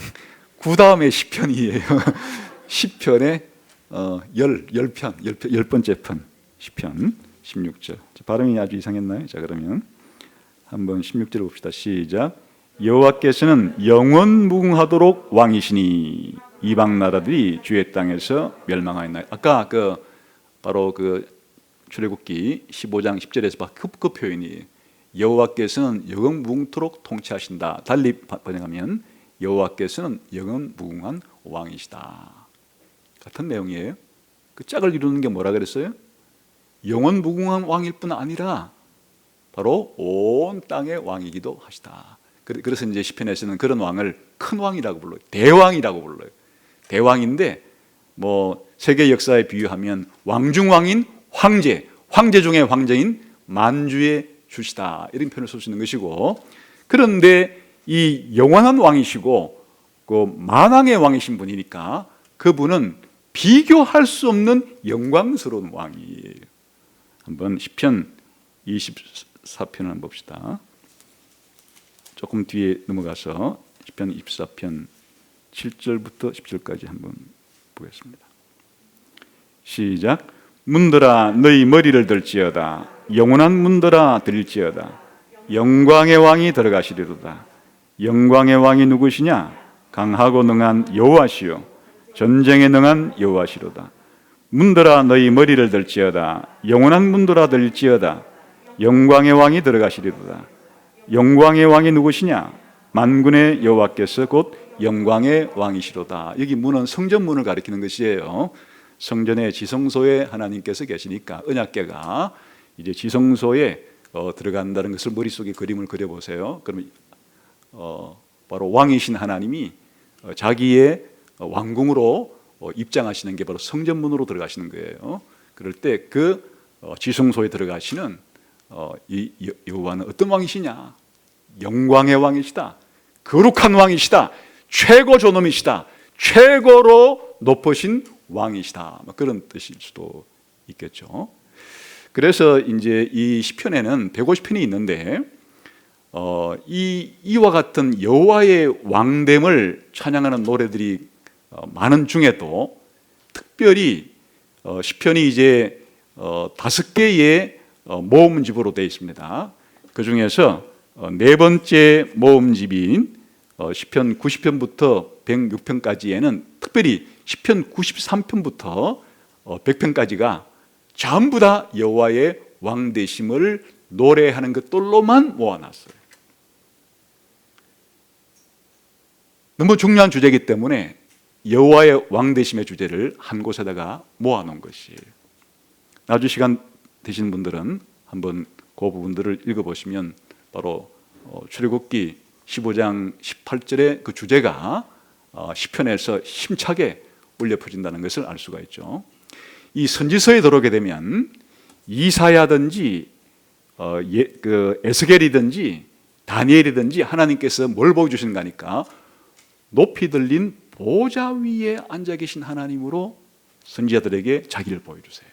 구 다음에 시편이에요. 시편에 열 번째 편 시편 16절. 발음이 아주 이상했나요? 자, 그러면 한번 16절 봅시다. 시작. 여호와께서는 영원무궁하도록 왕이시니 이방 나라들이 주의 땅에서 멸망하였나이다. 아까 바로 출애굽기 15장 10절에서 그 표현이 여호와께서는 영원무궁토록 통치하신다. 달리 번역하면 여호와께서는 영원무궁한 왕이시다. 같은 내용이에요. 그 짝을 이루는 게 뭐라 그랬어요? 영원무궁한 왕일 뿐 아니라 바로 온 땅의 왕이기도 하시다. 그래서 이제 시편에서는 그런 왕을 큰 왕이라고 불러요. 대왕이라고 불러요. 대왕인데 세계 역사에 비유하면 왕중왕인 황제 중의 황제인 만주의 주시다, 이런 표현을 쓸 수 있는 것이고, 그런데 이 영원한 왕이시고 만왕의 왕이신 분이니까 그분은 비교할 수 없는 영광스러운 왕이에요. 한번 시편 24편을 한번 봅시다. 조금 뒤에 넘어가서 시편 24편 7절부터 10절까지 한번 보겠습니다. 시작. 문들아 너희 머리를 들지어다. 영원한 문들아 들일지어다. 영광의 왕이 들어가시리로다. 영광의 왕이 누구시냐? 강하고 능한 여호와시요 전쟁에 능한 여호와시로다. 문들아 너희 머리를 들지어다. 영원한 문들아 들일지어다. 영광의 왕이 들어가시리로다. 영광의 왕이 누구시냐? 만군의 여호와께서 곧 영광의 왕이시로다. 여기 문은 성전문을 가리키는 것이에요. 성전의 지성소에 하나님께서 계시니까 언약궤가 이제 지성소에 들어간다는 것을 머릿속에 그림을 그려보세요. 그러면 바로 왕이신 하나님이 자기의 왕궁으로 입장하시는 게 바로 성전문으로 들어가시는 거예요. 그럴 때 그 지성소에 들어가시는 이 여호와는 어떤 왕이시냐? 영광의 왕이시다. 거룩한 왕이시다. 최고 존엄이시다. 최고로 높으신 왕이시다. 그런 뜻일 수도 있겠죠. 그래서 이제 이 시편에는 150편이 있는데 이와 같은 여호와의 왕됨을 찬양하는 노래들이 많은 중에도 특별히 시편이 이제 5개의 모음집으로 되어 있습니다. 그 중에서 네 번째 모음집인 시편 90편부터 106편까지에는 특별히 시편 93편부터 100편까지가 전부 다 여호와의 왕되심을 노래하는 것들로만 모아놨어요. 너무 중요한 주제이기 때문에 여호와의 왕되심의 주제를 한 곳에다가 모아놓은 것이에요. 나중에 시간 되시는 분들은 한번 그 부분들을 읽어보시면 바로 출애굽기 15장 18절의 그 주제가 시편에서 힘차게 울려 퍼진다는 것을 알 수가 있죠. 이 선지서에 들어오게 되면 이사야든지 에스겔이든지 다니엘이든지 하나님께서 뭘 보여주시는가 하니까 높이 들린 보좌 위에 앉아 계신 하나님으로 선지자들에게 자기를 보여주세요.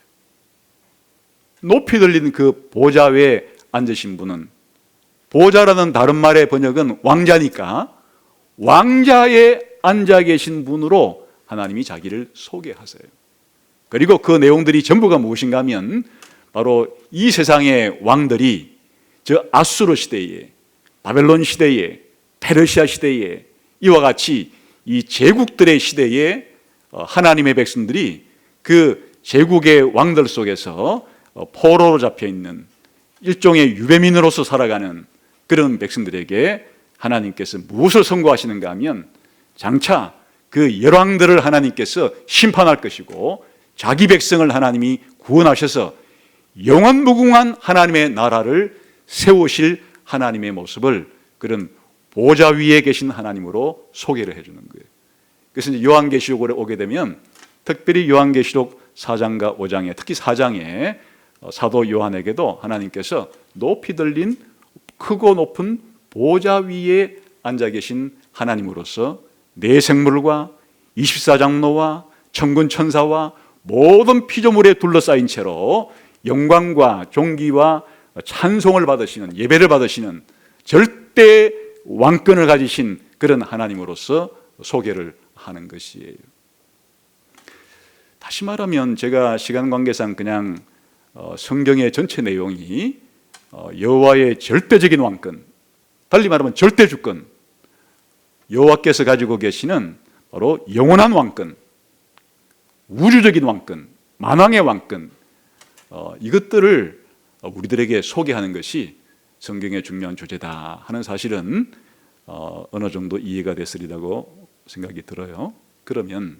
높이 들린 그 보좌 위에 앉으신 분은, 보좌라는 다른 말의 번역은 왕자니까 왕자에 앉아 계신 분으로 하나님이 자기를 소개하세요. 그리고 그 내용들이 전부가 무엇인가 하면 바로 이 세상의 왕들이 저 아수르 시대에, 바벨론 시대에, 페르시아 시대에 이와 같이 이 제국들의 시대에 하나님의 백성들이 그 제국의 왕들 속에서 포로로 잡혀있는 일종의 유배민으로서 살아가는 그런 백성들에게 하나님께서 무엇을 선고하시는가 하면 장차 그 열왕들을 하나님께서 심판할 것이고 자기 백성을 하나님이 구원하셔서 영원무궁한 하나님의 나라를 세우실 하나님의 모습을 그런 보좌 위에 계신 하나님으로 소개를 해주는 거예요. 그래서 이제 요한계시록에 오게 되면 특별히 요한계시록 4장과 5장에 특히 4장에 사도 요한에게도 하나님께서 높이 들린 크고 높은 보좌 위에 앉아 계신 하나님으로서 네 생물과 24장로와 천군 천사와 모든 피조물에 둘러싸인 채로 영광과 존귀와 찬송을 받으시는, 예배를 받으시는 절대 왕권을 가지신 그런 하나님으로서 소개를 하는 것이에요. 다시 말하면 제가 시간 관계상 그냥 성경의 전체 내용이 여호와의 절대적인 왕권, 달리 말하면 절대 주권, 여호와께서 가지고 계시는 바로 영원한 왕권, 우주적인 왕권, 만왕의 왕권, 이것들을 우리들에게 소개하는 것이 성경의 중요한 주제다 하는 사실은 어느 정도 이해가 됐으리라고 생각이 들어요. 그러면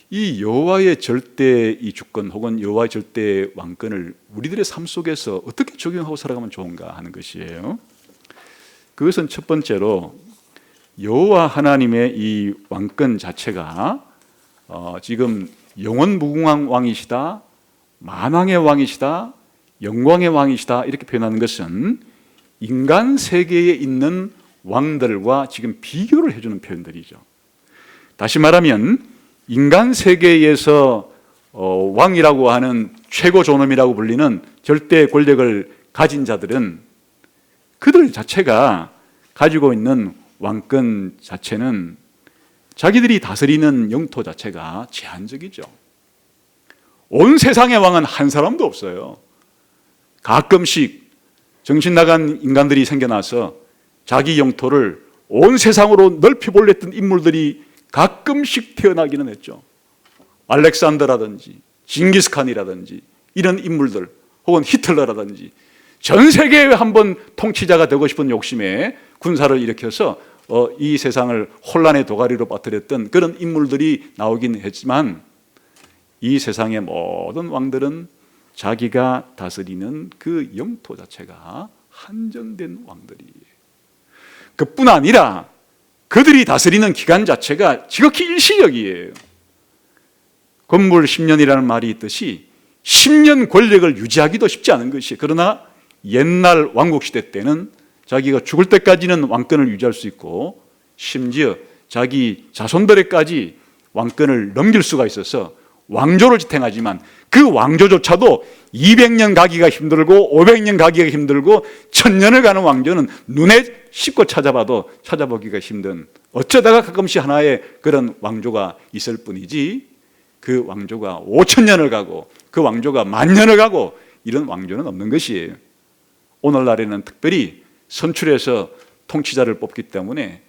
이 여호와의 절대 이 주권 혹은 여호와의 절대 왕권을 우리들의 삶 속에서 어떻게 적용하고 살아가면 좋은가 하는 것이에요. 그것은 첫 번째로 여호와 하나님의 이 왕권 자체가 지금 영원무궁한 왕이시다, 만왕의 왕이시다, 영광의 왕이시다 이렇게 표현하는 것은 인간 세계에 있는 왕들과 지금 비교를 해주는 표현들이죠. 다시 말하면 인간 세계에서 왕이라고 하는 최고 존엄이라고 불리는 절대 권력을 가진 자들은 그들 자체가 가지고 있는 왕권 자체는 자기들이 다스리는 영토 자체가 제한적이죠. 온 세상의 왕은 한 사람도 없어요. 가끔씩 정신 나간 인간들이 생겨나서 자기 영토를 온 세상으로 넓혀보려 했던 인물들이 가끔씩 태어나기는 했죠. 알렉산더라든지 징기스칸이라든지 이런 인물들, 혹은 히틀러라든지 전 세계에 한번 통치자가 되고 싶은 욕심에 군사를 일으켜서 이 세상을 혼란의 도가리로 빠뜨렸던 그런 인물들이 나오긴 했지만 이 세상의 모든 왕들은 자기가 다스리는 그 영토 자체가 한정된 왕들이에요. 그뿐 아니라 그들이 다스리는 기간 자체가 지극히 일시적이에요. 건물 10년이라는 말이 있듯이 10년 권력을 유지하기도 쉽지 않은 것이에요. 그러나 옛날 왕국시대 때는 자기가 죽을 때까지는 왕권을 유지할 수 있고 심지어 자기 자손들에까지 왕권을 넘길 수가 있어서 왕조를 지탱하지만 그 왕조조차도 200년 가기가 힘들고 500년 가기가 힘들고 1000년을 가는 왕조는 눈에 씻고 찾아봐도 찾아보기가 힘든, 어쩌다가 가끔씩 하나의 그런 왕조가 있을 뿐이지 그 왕조가 5000년을 가고 그 왕조가 10,000년을 가고 이런 왕조는 없는 것이에요. 오늘날에는 특별히 선출해서 통치자를 뽑기 때문에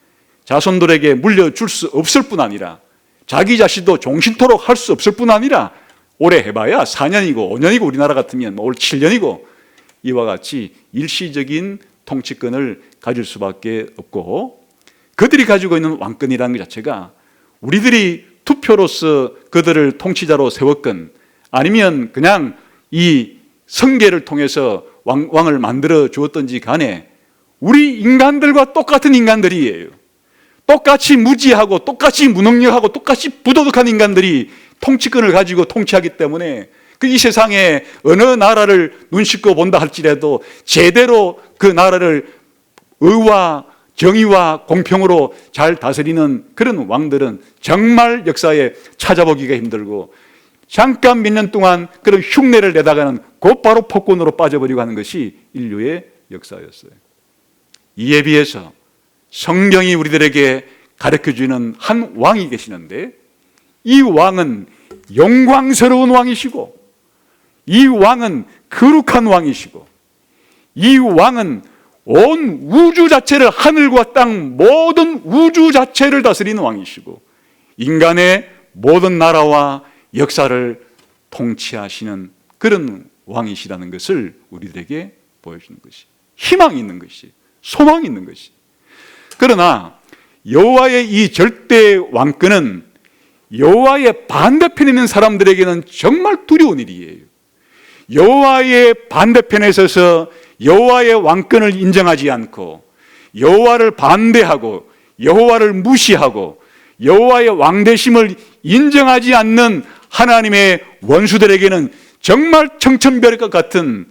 자손들에게 물려줄 수 없을 뿐 아니라 자기 자신도 종신토록 할 수 없을 뿐 아니라 오래 해봐야 4년이고 5년이고 우리나라 같으면 올 7년이고 이와 같이 일시적인 통치권을 가질 수밖에 없고, 그들이 가지고 있는 왕권이라는 것 자체가 우리들이 투표로서 그들을 통치자로 세웠건 아니면 그냥 이 선거를 통해서 왕을 만들어 주었던지 간에 우리 인간들과 똑같은 인간들이에요. 똑같이 무지하고 똑같이 무능력하고 똑같이 부도덕한 인간들이 통치권을 가지고 통치하기 때문에 이 세상에 어느 나라를 눈 씻고 본다 할지라도 제대로 그 나라를 의와 정의와 공평으로 잘 다스리는 그런 왕들은 정말 역사에 찾아보기가 힘들고 잠깐 몇 년 동안 그런 흉내를 내다가는 곧바로 폭군으로 빠져버리고 하는 것이 인류의 역사였어요. 이에 비해서 성경이 우리들에게 가르쳐주는 한 왕이 계시는데 이 왕은 영광스러운 왕이시고 이 왕은 거룩한 왕이시고 이 왕은 온 우주 자체를, 하늘과 땅 모든 우주 자체를 다스리는 왕이시고 인간의 모든 나라와 역사를 통치하시는 그런 왕이시라는 것을 우리들에게 보여주는 것이, 희망이 있는 것이, 소망이 있는 것이. 그러나 여호와의 이 절대 왕권은 여호와의 반대편에 있는 사람들에게는 정말 두려운 일이에요. 여호와의 반대편에 서서 여호와의 왕권을 인정하지 않고 여호와를 반대하고 여호와를 무시하고 여호와의 왕되심을 인정하지 않는 하나님의 원수들에게는 정말 청천벽일 것 같은,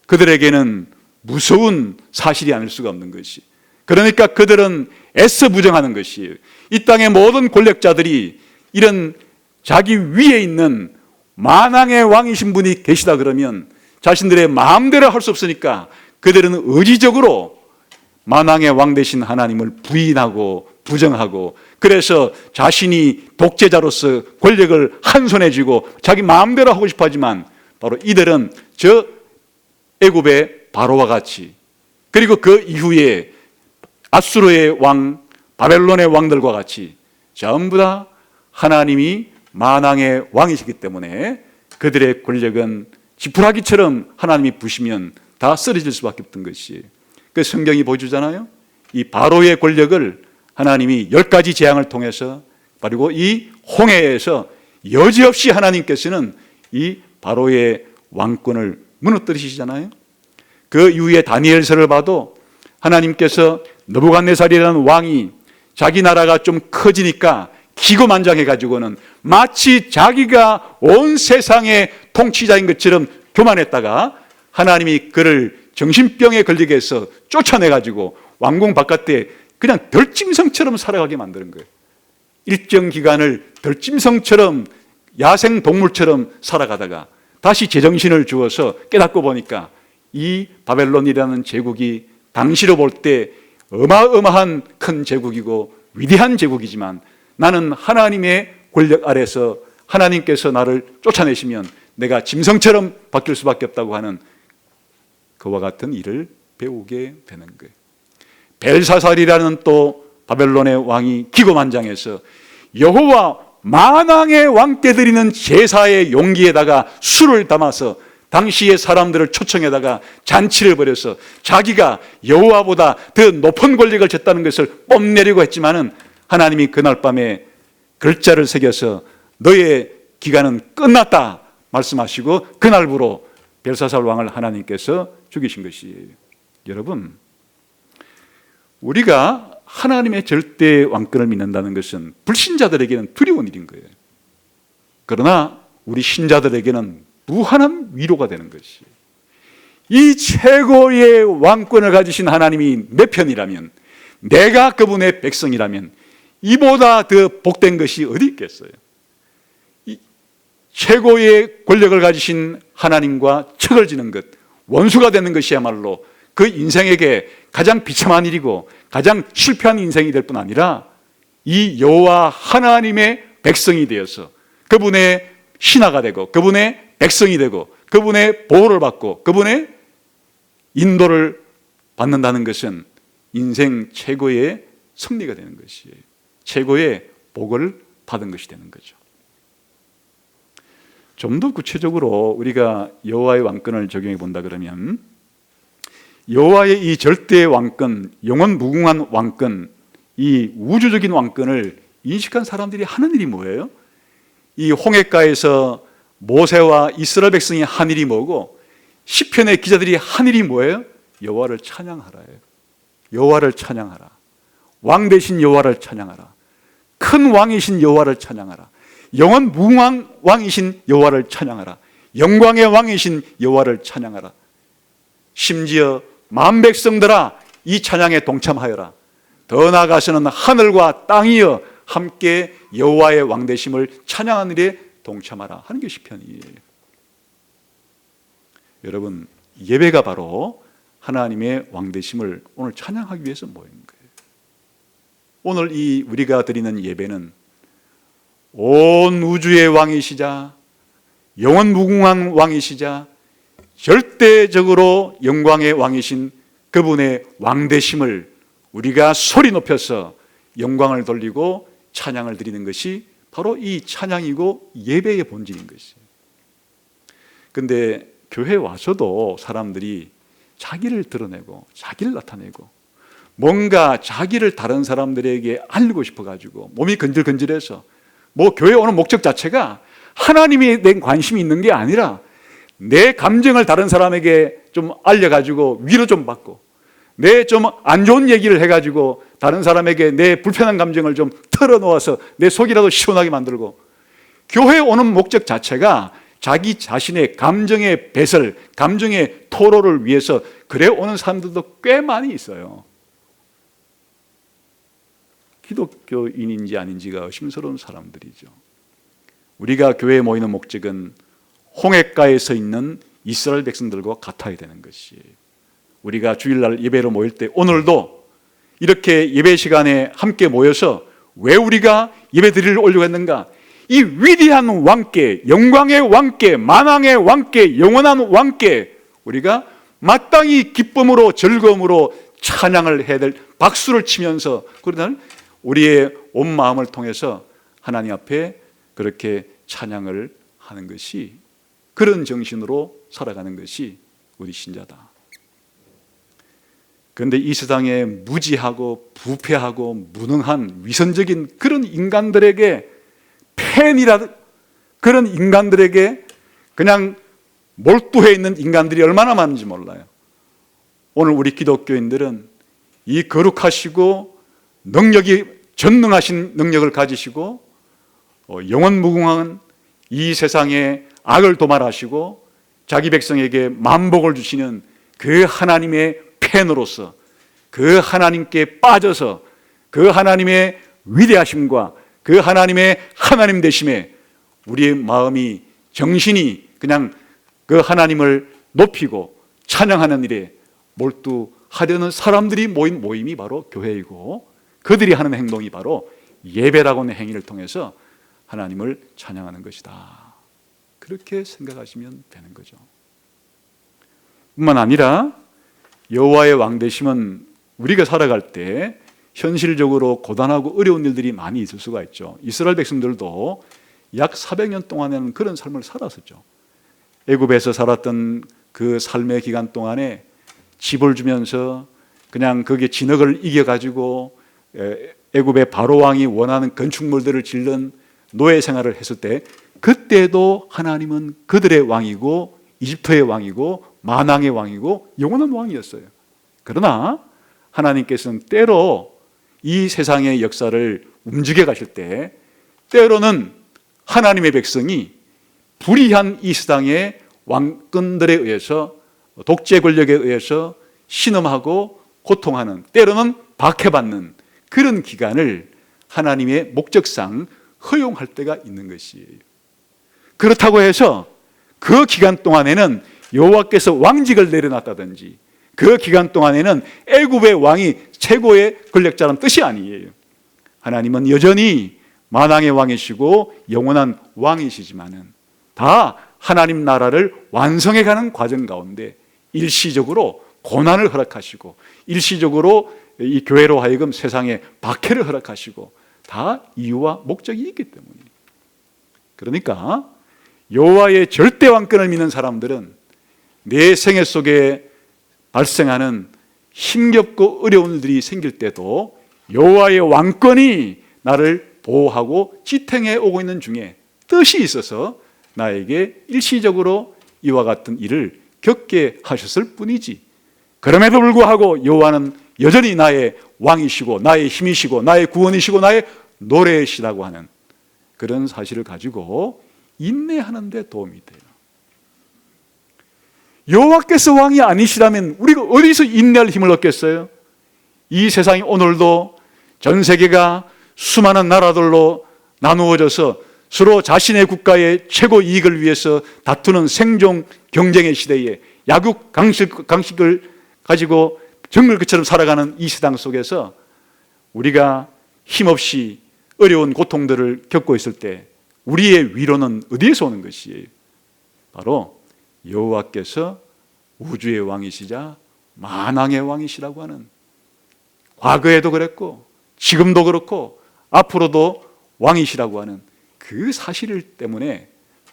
그들에게는 무서운 사실이 아닐 수가 없는 것이, 그러니까 그들은 애써 부정하는 것이에요. 이 땅의 모든 권력자들이 이런 자기 위에 있는 만왕의 왕이신 분이 계시다 그러면 자신들의 마음대로 할 수 없으니까 그들은 의지적으로 만왕의 왕 되신 하나님을 부인하고 부정하고, 그래서 자신이 독재자로서 권력을 한 손에 쥐고 자기 마음대로 하고 싶어 하지만, 바로 이들은 저 애굽의 바로와 같이, 그리고 그 이후에 아수르의 왕, 바벨론의 왕들과 같이 전부 다 하나님이 만왕의 왕이시기 때문에 그들의 권력은 지푸라기처럼 하나님이 부시면 다 쓰러질 수밖에 없던 것이에요. 그 성경이 보여주잖아요. 이 바로의 권력을 하나님이 10가지 재앙을 통해서, 그리고 이 홍해에서 여지없이 하나님께서는 이 바로의 왕권을 무너뜨리시잖아요. 그 이후에 다니엘서를 봐도 하나님께서 느부갓네살이라는 왕이 자기 나라가 좀 커지니까 기고만장해 가지고는 마치 자기가 온 세상의 통치자인 것처럼 교만했다가 하나님이 그를 정신병에 걸리게 해서 쫓아내 가지고 왕궁 바깥에 그냥 덜짐승처럼 살아가게 만드는 거예요. 일정 기간을 덜짐승처럼, 야생 동물처럼 살아가다가 다시 제정신을 주어서 깨닫고 보니까 이 바벨론이라는 제국이 당시로 볼 때 어마어마한 큰 제국이고 위대한 제국이지만, 나는 하나님의 권력 아래서 하나님께서 나를 쫓아내시면 내가 짐승처럼 바뀔 수밖에 없다고 하는 그와 같은 일을 배우게 되는 거예요. 벨사살이라는 또 바벨론의 왕이 기고만장해서 여호와 만왕의 왕께 드리는 제사의 용기에다가 술을 담아서 당시의 사람들을 초청해다가 잔치를 벌여서 자기가 여호와보다 더 높은 권력을 졌다는 것을 뽐내려고 했지만은 하나님이 그날 밤에 글자를 새겨서 너의 기간은 끝났다 말씀하시고 그날부로 벨사살 왕을 하나님께서 죽이신 것이에요. 여러분, 우리가 하나님의 절대 왕권을 믿는다는 것은 불신자들에게는 두려운 일인 거예요. 그러나 우리 신자들에게는 무한한 위로가 되는 것이, 이 최고의 왕권을 가지신 하나님이 내 편이라면, 내가 그분의 백성이라면 이보다 더 복된 것이 어디 있겠어요? 이 최고의 권력을 가지신 하나님과 척을 지는 것, 원수가 되는 것이야말로 그 인생에게 가장 비참한 일이고 가장 실패한 인생이 될 뿐 아니라 이 여호와 하나님의 백성이 되어서 그분의 신하가 되고 그분의 백성이 되고 그분의 보호를 받고 그분의 인도를 받는다는 것은 인생 최고의 승리가 되는 것이에요. 최고의 복을 받은 것이 되는 거죠. 좀 더 구체적으로 우리가 여호와의 왕권을 적용해 본다 그러면, 여호와의 이 절대 왕권, 영원 무궁한 왕권, 이 우주적인 왕권을 인식한 사람들이 하는 일이 뭐예요? 이 홍해가에서 모세와 이스라엘 백성이 한 일이 뭐고, 시편의 기자들이 한 일이 뭐예요? 여호와를 찬양하라예요. 여호와를 찬양하라. 왕 되신 여호와를 찬양하라. 큰 왕이신 여호와를 찬양하라. 영원 무궁한 왕이신 여호와를 찬양하라. 영광의 왕이신 여호와를 찬양하라. 심지어 만 백성들아 이 찬양에 동참하여라. 더 나아가서는 하늘과 땅이여 함께 여호와의 왕되심을 찬양하는 일에 동참하라 하는 게 시편이에요. 여러분, 예배가 바로 하나님의 왕되심을 오늘 찬양하기 위해서 모인 거예요. 오늘 이 우리가 드리는 예배는 온 우주의 왕이시자 영원 무궁한 왕이시자 절대적으로 영광의 왕이신 그분의 왕되심을 우리가 소리 높여서 영광을 돌리고 찬양을 드리는 것이 바로 이 찬양이고 예배의 본질인 것이에요. 그런데 교회에 와서도 사람들이 자기를 드러내고 자기를 나타내고 뭔가 자기를 다른 사람들에게 알리고 싶어가지고 몸이 근질근질해서 뭐 교회 오는 목적 자체가 하나님에 대한 관심이 있는 게 아니라 내 감정을 다른 사람에게 좀 알려가지고 위로 좀 받고 내 좀 안 좋은 얘기를 해가지고 다른 사람에게 내 불편한 감정을 좀 털어놓아서 내 속이라도 시원하게 만들고 교회에 오는 목적 자체가 자기 자신의 감정의 배설, 감정의 토로를 위해서 그래 오는 사람들도 꽤 많이 있어요. 기독교인인지 아닌지가 의심스러운 사람들이죠. 우리가 교회에 모이는 목적은 홍해가에 서 있는 이스라엘 백성들과 같아야 되는 것이에요. 우리가 주일날 예배로 모일 때 오늘도 이렇게 예배 시간에 함께 모여서 왜 우리가 예배 드리러 오려고 했는가? 이 위대한 왕께, 영광의 왕께, 만왕의 왕께, 영원한 왕께 우리가 마땅히 기쁨으로 즐거움으로 찬양을 해야 될 박수를 치면서 그러나 우리의 온 마음을 통해서 하나님 앞에 그렇게 찬양을 하는 것이 그런 정신으로 살아가는 것이 우리 신자다. 그런데 이 세상에 무지하고 부패하고 무능한 위선적인 그런 인간들에게 팬이라 그런 인간들에게 그냥 몰두해 있는 인간들이 얼마나 많은지 몰라요. 오늘 우리 기독교인들은 이 거룩하시고 능력이 전능하신 능력을 가지시고 영원무궁한 이 세상에 악을 도말하시고 자기 백성에게 만복을 주시는 그 하나님의 팬으로서 그 하나님께 빠져서 그 하나님의 위대하심과 그 하나님의 하나님 되심에 우리의 마음이 정신이 그냥 그 하나님을 높이고 찬양하는 일에 몰두하려는 사람들이 모인 모임이 바로 교회이고 그들이 하는 행동이 바로 예배라고 하는 행위를 통해서 하나님을 찬양하는 것이다. 그렇게 생각하시면 되는 거죠. 뿐만 아니라 여호와의 왕 되심은 우리가 살아갈 때 현실적으로 고단하고 어려운 일들이 많이 있을 수가 있죠. 이스라엘 백성들도 약 400년 동안에는 그런 삶을 살았었죠. 애굽에서 살았던 그 삶의 기간 동안에 집을 주면서 그냥 거기에 진흙을 이겨가지고 애굽의 바로 왕이 원하는 건축물들을 짓는 노예 생활을 했을 때 그때도 하나님은 그들의 왕이고 이집트의 왕이고 만왕의 왕이고 영원한 왕이었어요. 그러나 하나님께서는 때로 이 세상의 역사를 움직여 가실 때 때로는 하나님의 백성이 불의한 이 세상의 왕권들에 의해서 독재 권력에 의해서 신음하고 고통하는 때로는 박해받는 그런 기간을 하나님의 목적상 허용할 때가 있는 것이에요. 그렇다고 해서 그 기간 동안에는 여호와께서 왕직을 내려놨다든지 그 기간 동안에는 애굽의 왕이 최고의 권력자라는 뜻이 아니에요. 하나님은 여전히 만왕의 왕이시고 영원한 왕이시지만은 다 하나님 나라를 완성해가는 과정 가운데 일시적으로 고난을 허락하시고 일시적으로 이 교회로 하여금 세상에 박해를 허락하시고 다 이유와 목적이 있기 때문이에요. 그러니까 여호와의 절대 왕권을 믿는 사람들은 내 생애 속에 발생하는 힘겹고 어려운 일들이 생길 때도 여호와의 왕권이 나를 보호하고 지탱해 오고 있는 중에 뜻이 있어서 나에게 일시적으로 이와 같은 일을 겪게 하셨을 뿐이지 그럼에도 불구하고 여호와는 여전히 나의 왕이시고 나의 힘이시고 나의 구원이시고 나의 노래이시라고 하는 그런 사실을 가지고 인내하는 데 도움이 돼요. 여호와께서 왕이 아니시라면 우리가 어디서 인내할 힘을 얻겠어요? 이 세상이 오늘도 전 세계가 수많은 나라들로 나누어져서 서로 자신의 국가의 최고 이익을 위해서 다투는 생존 경쟁의 시대에 약육 강식을 가지고 정글것처럼 살아가는 이 세상 속에서 우리가 힘없이 어려운 고통들을 겪고 있을 때 우리의 위로는 어디에서 오는 것이에요? 바로 여호와께서 우주의 왕이시자 만왕의 왕이시라고 하는 과거에도 그랬고 지금도 그렇고 앞으로도 왕이시라고 하는 그 사실 때문에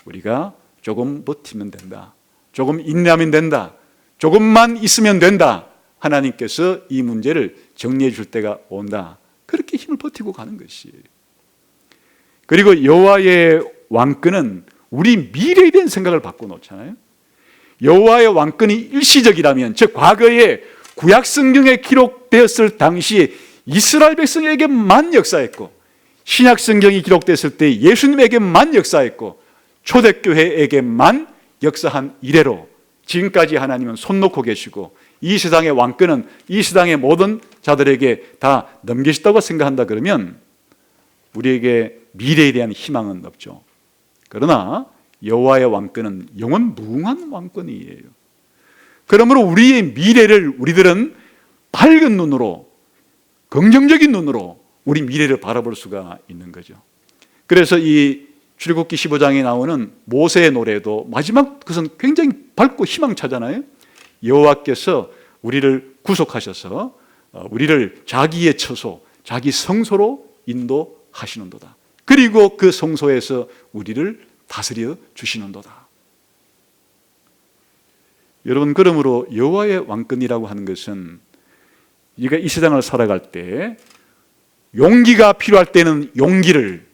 우리가 조금 버티면 된다. 조금 인내하면 된다. 조금만 있으면 된다 하나님께서 이 문제를 정리해 줄 때가 온다. 그렇게 힘을 버티고 가는 것이에요. 그리고 여호와의 왕권은 우리 미래에 대한 생각을 바꿔놓잖아요. 여호와의 왕권이 일시적이라면, 즉 과거에 구약 성경에 기록되었을 당시에 이스라엘 백성에게만 역사했고, 신약 성경이 기록됐을 때 예수님에게만 역사했고, 초대교회에게만 역사한 이래로 지금까지 하나님은 손 놓고 계시고, 이 세상의 왕권은 이 세상의 모든 자들에게 다 넘기셨다고 생각한다 그러면 우리에게 미래에 대한 희망은 없죠. 그러나 여호와의 왕권은 영원 무궁한 왕권이에요. 그러므로 우리의 미래를 우리들은 밝은 눈으로, 긍정적인 눈으로 우리 미래를 바라볼 수가 있는 거죠. 그래서 이 출애굽기 15장에 나오는 모세의 노래도 마지막 것은 굉장히 밝고 희망차잖아요. 여호와께서 우리를 구속하셔서 우리를 자기의 처소, 자기 성소로 인도하시는도다. 그리고 그 성소에서 우리를 다스려 주시는도다. 여러분, 그러므로 여호와의 왕권이라고 하는 것은 우리가 이 세상을 살아갈 때 용기가 필요할 때는 용기를,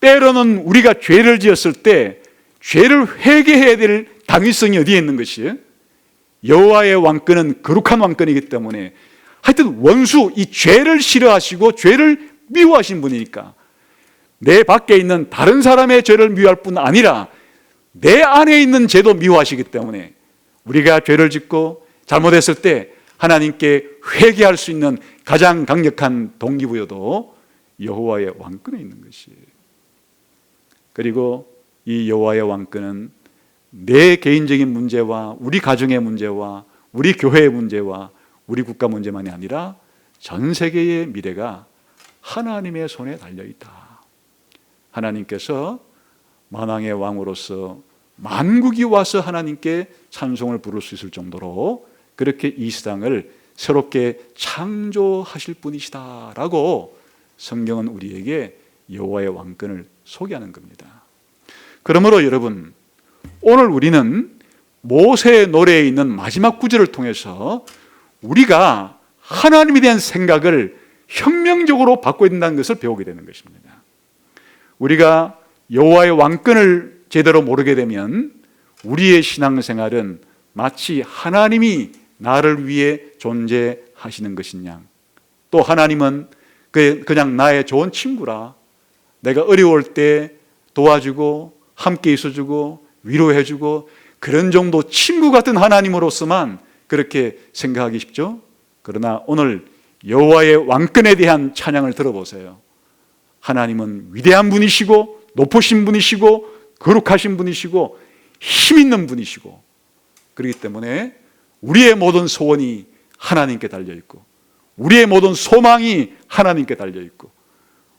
때로는 우리가 죄를 지었을 때 죄를 회개해야 될 당위성이 어디에 있는 것이에요? 여호와의 왕권은 거룩한 왕권이기 때문에 하여튼 원수, 이 죄를 싫어하시고 죄를 미워하신 분이니까 내 밖에 있는 다른 사람의 죄를 미워할 뿐 아니라 내 안에 있는 죄도 미워하시기 때문에 우리가 죄를 짓고 잘못했을 때 하나님께 회개할 수 있는 가장 강력한 동기부여도 여호와의 왕권에 있는 것이에요. 그리고 이 여호와의 왕권은 내 개인적인 문제와 우리 가정의 문제와 우리 교회의 문제와 우리 국가 문제만이 아니라 전 세계의 미래가 하나님의 손에 달려있다. 하나님께서 만왕의 왕으로서 만국이 와서 하나님께 찬송을 부를 수 있을 정도로 그렇게 이 세상을 새롭게 창조하실 분이시다라고 성경은 우리에게 여호와의 왕권을 소개하는 겁니다. 그러므로 여러분, 오늘 우리는 모세의 노래에 있는 마지막 구절을 통해서 우리가 하나님에 대한 생각을 혁명적으로 바꿔야 된다는 것을 배우게 되는 것입니다. 우리가 여호와의 왕권을 제대로 모르게 되면 우리의 신앙생활은 마치 하나님이 나를 위해 존재하시는 것인 양, 또 하나님은 그냥 나의 좋은 친구라, 내가 어려울 때 도와주고 함께 있어주고 위로해주고 그런 정도 친구 같은 하나님으로서만 그렇게 생각하기 쉽죠. 그러나 오늘 여호와의 왕권에 대한 찬양을 들어보세요. 하나님은 위대한 분이시고 높으신 분이시고 거룩하신 분이시고 힘 있는 분이시고, 그렇기 때문에 우리의 모든 소원이 하나님께 달려있고 우리의 모든 소망이 하나님께 달려있고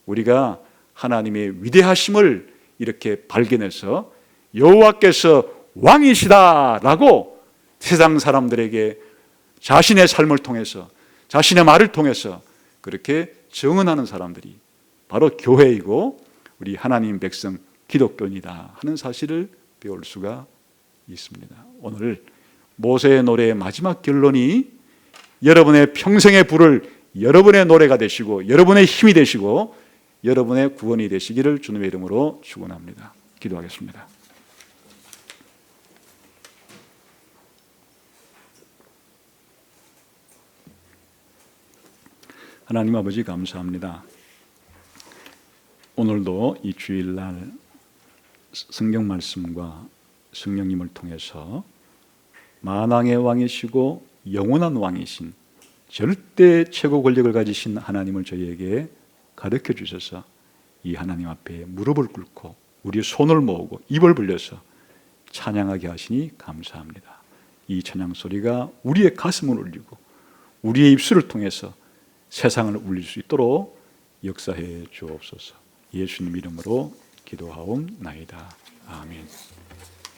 우리가 하나님의 위대하심을 이렇게 발견해서 여호와께서 왕이시다라고 세상 사람들에게 자신의 삶을 통해서 자신의 말을 통해서 그렇게 증언하는 사람들이 바로 교회이고 우리 하나님 백성 기독교인이다 하는 사실을 배울 수가 있습니다. 오늘 모세의 노래의 마지막 결론이 여러분의 평생의 불을 여러분의 노래가 되시고 여러분의 힘이 되시고 여러분의 구원이 되시기를 주님의 이름으로 축원합니다. 기도하겠습니다. 하나님 아버지, 감사합니다. 오늘도 이 주일날 성경 말씀과 성령님을 통해서 만왕의 왕이시고 영원한 왕이신 절대 최고 권력을 가지신 하나님을 저희에게 가르쳐 주셔서 이 하나님 앞에 무릎을 꿇고 우리의 손을 모으고 입을 벌려서 찬양하게 하시니 감사합니다. 이 찬양 소리가 우리의 가슴을 울리고 우리의 입술을 통해서 세상을 울릴 수 있도록 역사해 주옵소서. 예수님 이름으로 기도하옵나이다. 아멘.